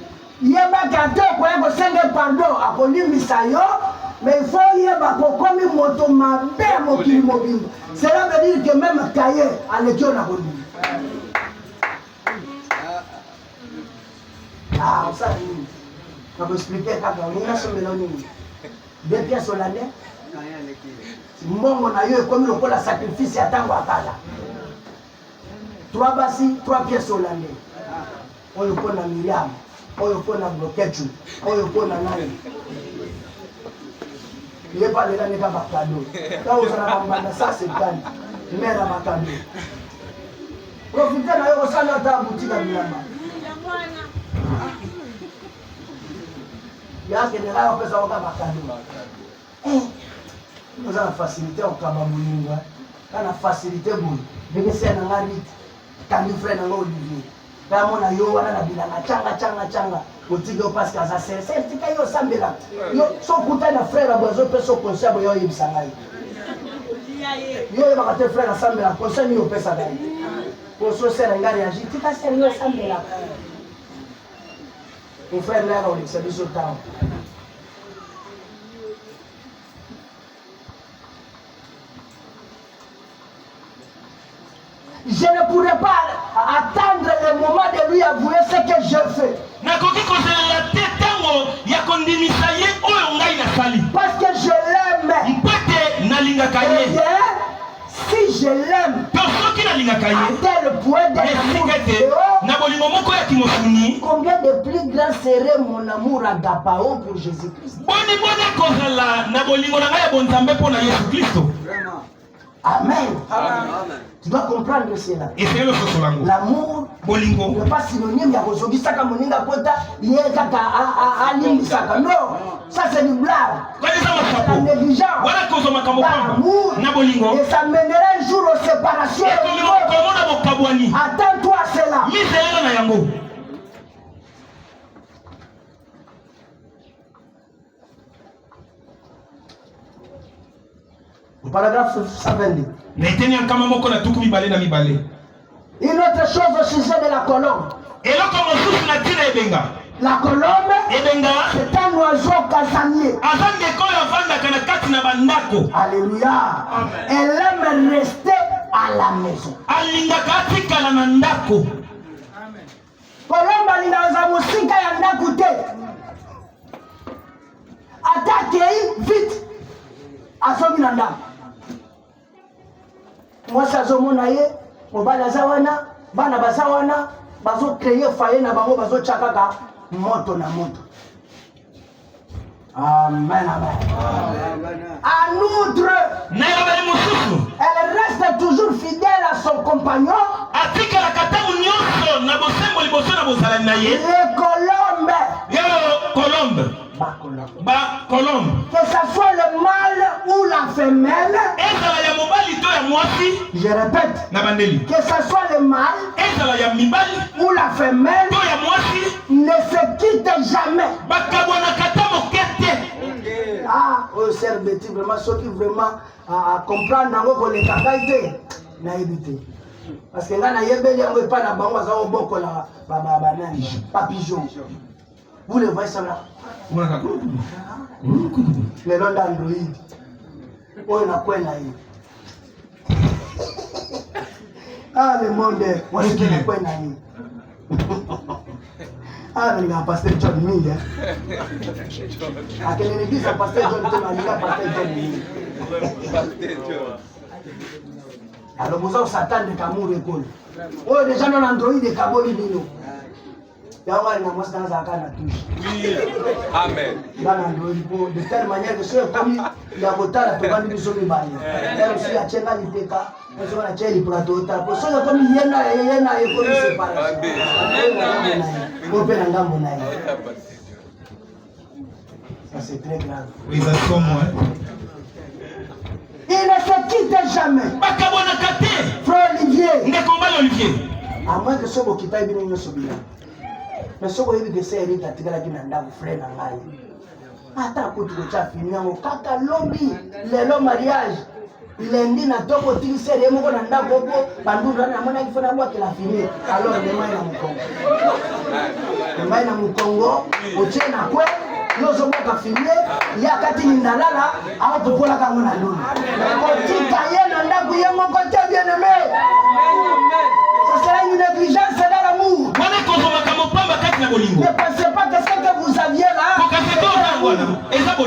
S3: Yeba kate okwei kosenge pardon, akolimbisa yo, mais il faut yeba kokomi moto mabe mokili mobimba. Cela veut dire que même Kaye aleki on a connu. Ah, ça nini. On va expliquer kaka, on a sombela nini. 2 pièces au l'année. Mbongo na yo ekomi lokola sacrifice ya tango akala. 3 basi, 3 pièces au l'année. Oyo pona Miriam, oyo pona Bloketu, oyo pona nani. Il n'est pas là, il n'est pas cadeau. Quand vous avez ça, c'est calme. Mère à ma cadeau. Profitez de la boutique à Milama. Il y a un général qui peut savoir ma cadeau. Nous avons la facilité au Kabamoulinga. Nous avons la facilité pour nous. C'est un arbitre. Quand nous faisons Olivier. Quand on a eu un bilanga, changa. Boutique parce que ça c'est certifié yo sambela. Yo so kuta na frère bozo peso conseil yo yibisanga. Yo ba kate frère sambela conseil yo pesa dai. Pour so sera ngari aji tika sérieux sambela. Mon frère là on l'excelle sur temps. Je ne pourrais pas attendre le moment de lui avouer ce que je fais. Parce que je l'aime. Si je l'aime, à tel point de combien de plus grand serait mon amour à Gapao pour Jésus-Christ? Amen. Tu dois comprendre cela. L'amour n'est pas synonyme de Rosogistaka Moninga Kota, Yekaka Alimisaka. Non, ça c'est du blague. C'est la négligence. L'amour, et ça mènera un jour aux séparations. Attends-toi à cela. Au paragraphe 122. Une autre chose au sujet de la colombe. La colombe, c'est un oiseau casanier. Alléluia. Elle aime rester à la maison. Colombe alinaoza musika ya ndaku te. Attaquez vite. Azomi na ndaku. Moi ça zomona ye, mobala zawana, bana bazawana, bazo créer foyer na bango bazo chakaka moto na moto. Amen, amen. En outre, elle reste toujours fidèle à son compagnon. Les colombes. Que ce soit le mâle ou la femelle. Je répète. Que ce soit le mâle ou la femelle ne se quitte jamais. Ah, oh, sœur Betty, vraiment, ceux qui vraiment comprendre les capacités, naïveté. Parce que là, il y a des gens qui pas na bango za oboko la papillon. Vous le voyez ça là? Le nom d'Android. Oh, il a quoi là? Ah, le monde, moi je ne quoi là? Ah, mais il y a un pasteur John Ming. À quelle église un pasteur John Ming? Il y a un pasteur John Ming. Alors, vous avez Satan de Camour école. Oh, déjà dans l'Android de Kaboli Dino. Il y a un moment dans la touche.
S2: Amen.
S3: Dans l'Android, de telle manière que ceux comme il y a autant de tomber du sol de bagne. Elle aussi a tient à l'IPK. Elle a tient les plateaux. Pour ceux comme il y en a et comme c'est pas. Ça c'est très grave.
S1: Oui, ça sont moi.
S3: Il ne se quitte jamais. Frère Olivier. À moins que ce mot qui paye bien une sobila. Mais ce que je sais, c'est que tu as dit frère Nangai. Attends, pour que tu aies fini, kaka lobby, le mariage. Lundi na toko tiki les moko na ndako po bandura na mona ki fona bwa la fini. Alors demain na Mukongo. Demain na Mukongo, oche na kwe, yo zo boka fini, ya kati ni ndalala, aho popola ka ngona lulu. Otika ye na ndako ye moko te bien aimé. Ça sera une négligence dans l'amour. Ne pensez pas que ce que vous aviez là,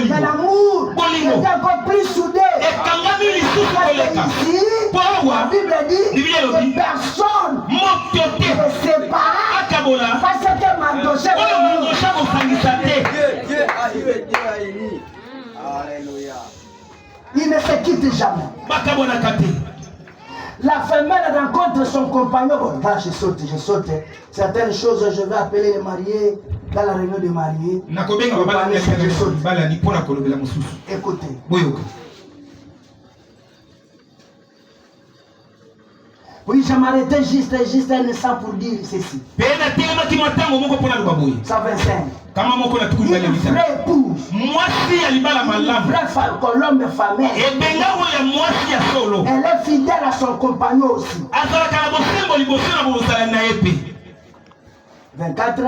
S3: mais l'amour est encore plus soudé. Ici, la Bible dit que personne ne se sépare parce que Mandoché il ne se quitte jamais. La femelle rencontre son compagnon. Bon, là, je saute. Certaines choses, je vais appeler les mariés dans la réunion des mariés. Écoutez. Oui, je m'arrêtais juste un instant pour dire ceci. 125. Une vraie épouse. Une vraie colombe famille. Elle est fidèle à son compagnon aussi. 24.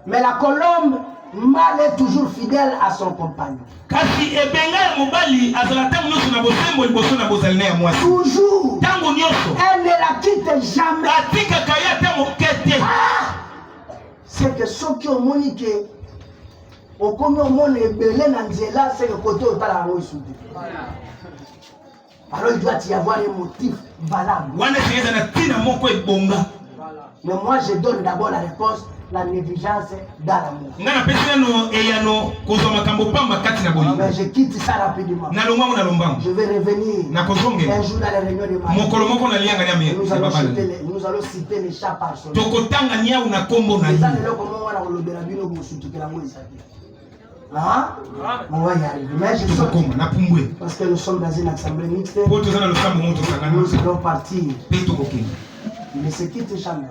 S3: Mais la colombe mâle est toujours fidèle à son compagnon. Toujours. Elle ne la quitte jamais. C'est que ceux qui ont moniqué, au commun au monde est belé dans Nzela, c'est le côté où la rue soudée. Alors il doit y avoir un motif valable. Mais moi je donne d'abord la réponse. La négligence dans l'amour. Mais je quitte ça rapidement. Je vais revenir un jour dans les réunions de mariage. Nous allons citer les chats par son nom. On va y arriver. Mais je saute parce que nous sommes dans une assemblée mixte. Nous allons partir. Il ne se quitte jamais.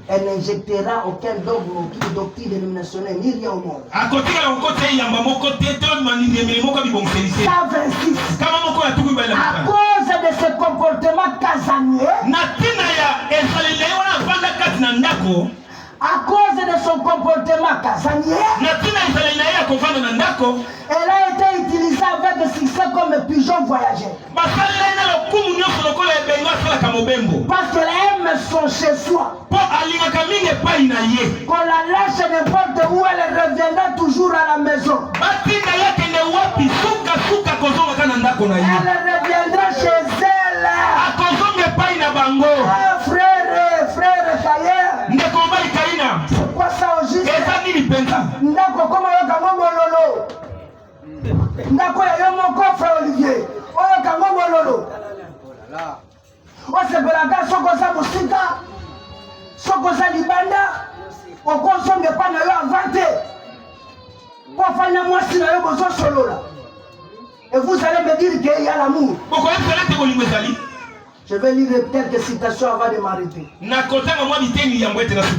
S3: Elle n'injectera aucun dogme, aucune doctrine dénominationnelle, ni rien au monde. 126. À cause de ce comportement casanier, à cause de son comportement casanier, elle a été utilisée avec succès comme pigeon voyageur. Parce qu'elle aime son chez soi. Qu'on la lâche n'importe où, elle reviendra toujours à la maison. Elle reviendra chez elle. Ah, frère Kaye. C'est quoi ça au juste? Ndako koma yoka ngombo lolo. Ndako ya yomo kofre Olivier. Oyoka ngombo lolo. Osepelaka soko za musika. Soko za libanda. Okosonge pa na yo avante. Kofanya mwasi na yo bozo solola. Et vous allez me dire qu'il y a l'amour. Je vais lire quelques citations avant de m'arrêter.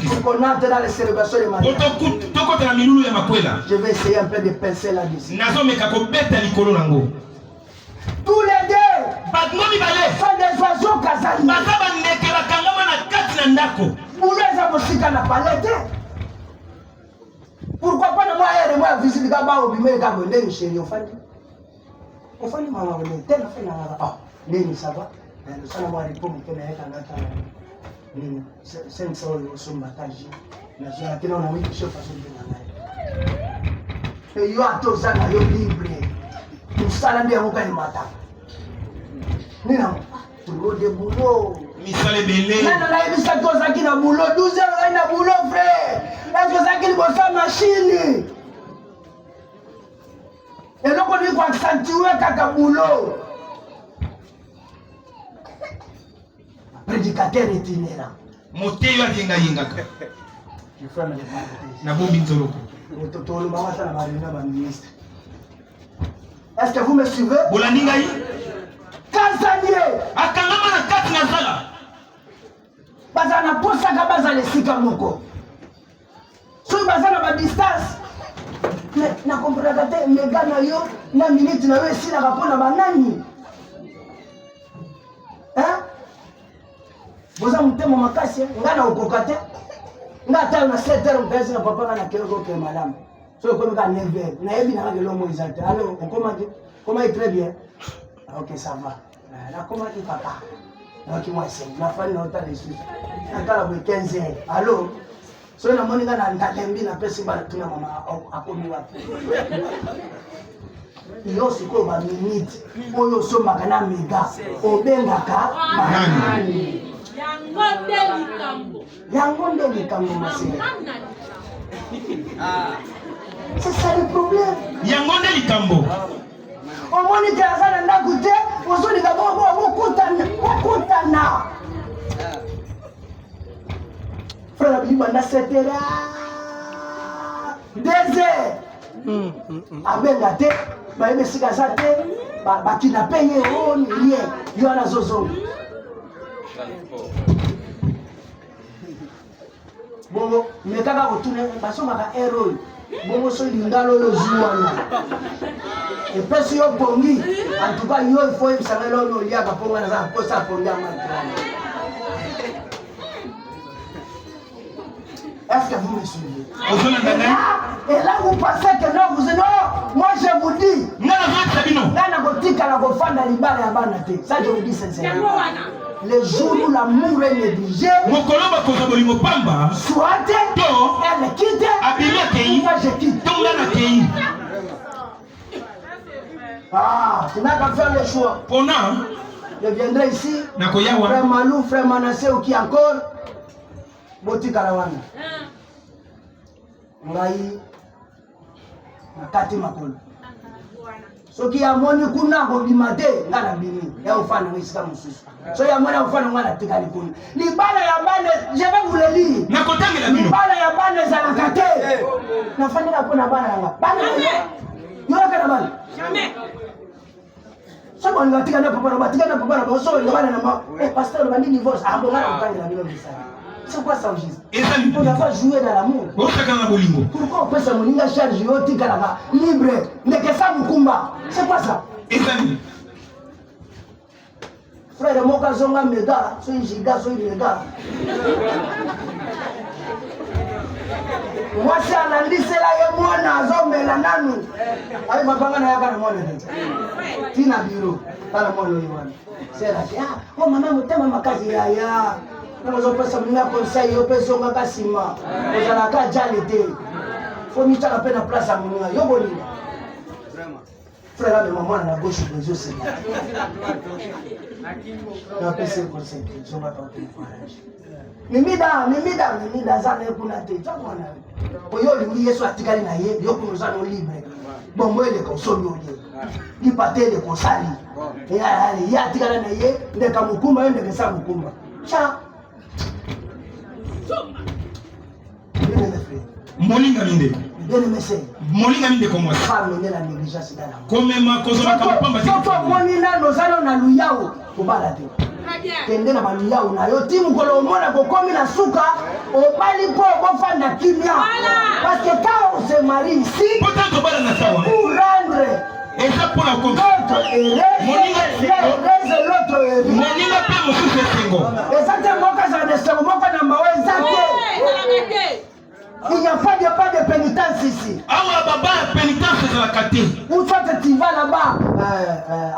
S3: Pour qu'on entre dans les célébrations de mariage. Je vais essayer un peu de pincer là-dessus. Tous les deux sont des oiseaux casaniers. Pour les amosika n'a pas l'été. Pourquoi pas de moi et moi visiter là-bas au bimé d'abonner chérie au fandi. Au fandi maman on est tel fait là. Ah, Léni ça va. Le sang moi répond que na yaka ngata. Léni, c'est une sorte de sombataji. Na zona kina na wiki chef façon de na. Et yo atoza na yo libre. Tout ça là bien au kan mata. Nina, trop de boulot.
S1: Misale belé.
S3: Non, là, il s'est posé qui na boulot. 12 heures, là, il na boulot, frère. Est-ce que ça qu'il bosse sa machine? Et là, on dit qu'on accentuer kaka boulot. Prédicateur itinérant.
S1: Moteyo ajenga yenga.
S3: Je fais mes parenthèses.
S1: Na bombi nzoloko.
S3: Tout le monde va dans la ministre. Est-ce que vous me suivez?
S1: Bolandingai.
S3: Casanier.
S1: Akangama na kati na zala.
S3: Bazana posa ka bazale sika moko. soki baza na badistance nakomprendaka te mega na yo na minute na yo esilaka mpona banani boza motema makasi ngai na okoka te ngai ata na 7 heures mpesi na papa ngai nakei okokee malamu soki okomi ka 9 heures nayebi nanga kelomo eza te alo okomaki komaki très bien ok ça va nakomaki papa naoki mwasi nafani na otala lisusu natala boye 15 heures alo soki namoni ngai nalembi napesi batuna mama akomi wapi yo sikoyo baminute oyo osombaka na mega obengaka banani yango nde likambo masele c'est ça le problème
S1: yango nde likambo
S3: omoni te aza na ndako te ozolika bokutana frère abili banda 7 heures 2 heures abenga te bayebi esika aza te bakinape ye o nilie yo wana azozonga bongo mekaka kotuna basomaka ere oyo bongo so lingalo oyo ozwi wana epesi yo pongi antuka yo ifo oyebisangela ono oliaka mpo ngana aza mposa pongi ya matrana. Est-ce que vous me suivez? Et là vous pensez que non, vous êtes non, moi je vous dis ça je vous dis sincèrement. Les jours où l'amour est négligé, soit elle quitte, moi je quitte. Ah, tu n'as qu'à faire le choix. Je viendrai ici, frère Malou, frère Manassé ou qui encore, Boti Karawana. Ngai nakati makolo. Soki ya moni kuna kobimate ngana bimi ya ufana ngisika mususu. So ya moni ufana ngana tikali kuna. Libala ya bane je vais vous le lire.
S1: Nakotangela bino.
S3: Libala ya bane za nakate. Nafanyika kuna bana nga. Bana yo kana bana. Jamais. So bana ngatika na papa na batika na papa na boso ngabana na ma. Pasteur bandi divorce ambonga nakotangela bino bisana. C'est quoi ça au juste? On n'a pas joué dans l'amour. Pourquoi on peut se moninga charge yoti kalaka libre ndeke sa mukumba? C'est quoi ça? Frère moka zonga mega, so injiga so ilega. Moi c'est analysela ye mwana zomela nanu. Ayi mabanga na yaka na mwana te. Tina biro, para mwana yiwana. C'est là ah, oh maman mutema makazi ya. Nous avons passé un conseil, nous avons passé un ciment. Nous avons déjà l'été. Il faut que nous ayons la place à mon frère, mais maman, on a gauche, les yeux, c'est bien. On a passé un conseil, nous avons pas de courage. Mimida, ça n'est pas notre temps. Pour yo, lui, il soit tigari na ye, yo nous allons libre. Bon, moi, il est comme ça, il partait de consali. Et il y a tigari na ye, de kamukuma, de kesamukuma. Ciao.
S1: Molinga minde. Molinga minde comme
S3: ça. La négligence dans la
S1: comme ma cause la kapamba.
S3: Toto monina nozalo na luyao kobala te. Kende na maluyao na yo timu kolo mona ko komi na suka obali po bofanda kimia. Parce que quand on se marie ici, pour rendre
S1: et ça pour la
S3: contre moninga l'autre
S1: moninga pe mususu sengo.
S3: Et ça te moka za de sengo moka na mawe zake. Il n'y a pas de pénitence ici.
S1: Awa baba pénitence de la kate.
S3: Ou soit tu vas là-bas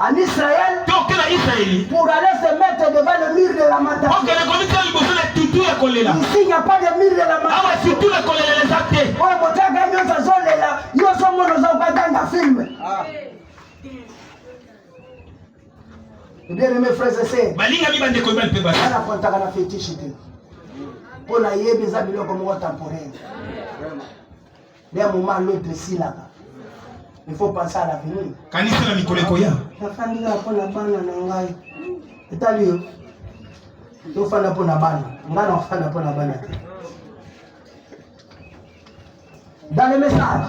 S3: en Israël pour aller se mettre devant le mur de lamentation. Ici il n'y a pas de mur de lamentation.
S1: Awa surtout la colère les actes.
S3: Oh botaka yo zolela yo somo no zokatanga film. Bien mes frères et sœurs.
S1: Balinga mi bande ko ibal pe basi.
S3: Ana kontaka na fétiche te. Pour la yebi za biloko mo temporaire. Bien moment l'autre ici là. Il faut penser à l'avenir.
S1: Kanisa na mikoleko ya.
S3: La famille a pona bana na ngai. Etalio. To fana pona bana. Ngana fana pona bana. Dans le message.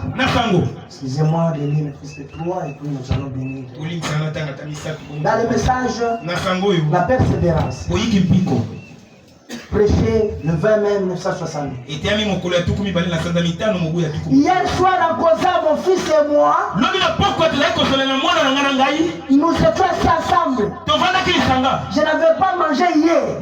S3: Excusez-moi de lire le fils de 3 et puis nous allons bénir. Dans le message, la persévérance. prêché le 20 mai 1960. Hier soir, à cause mon fils et moi, nous étions assis ensemble. Je n'avais pas mangé hier.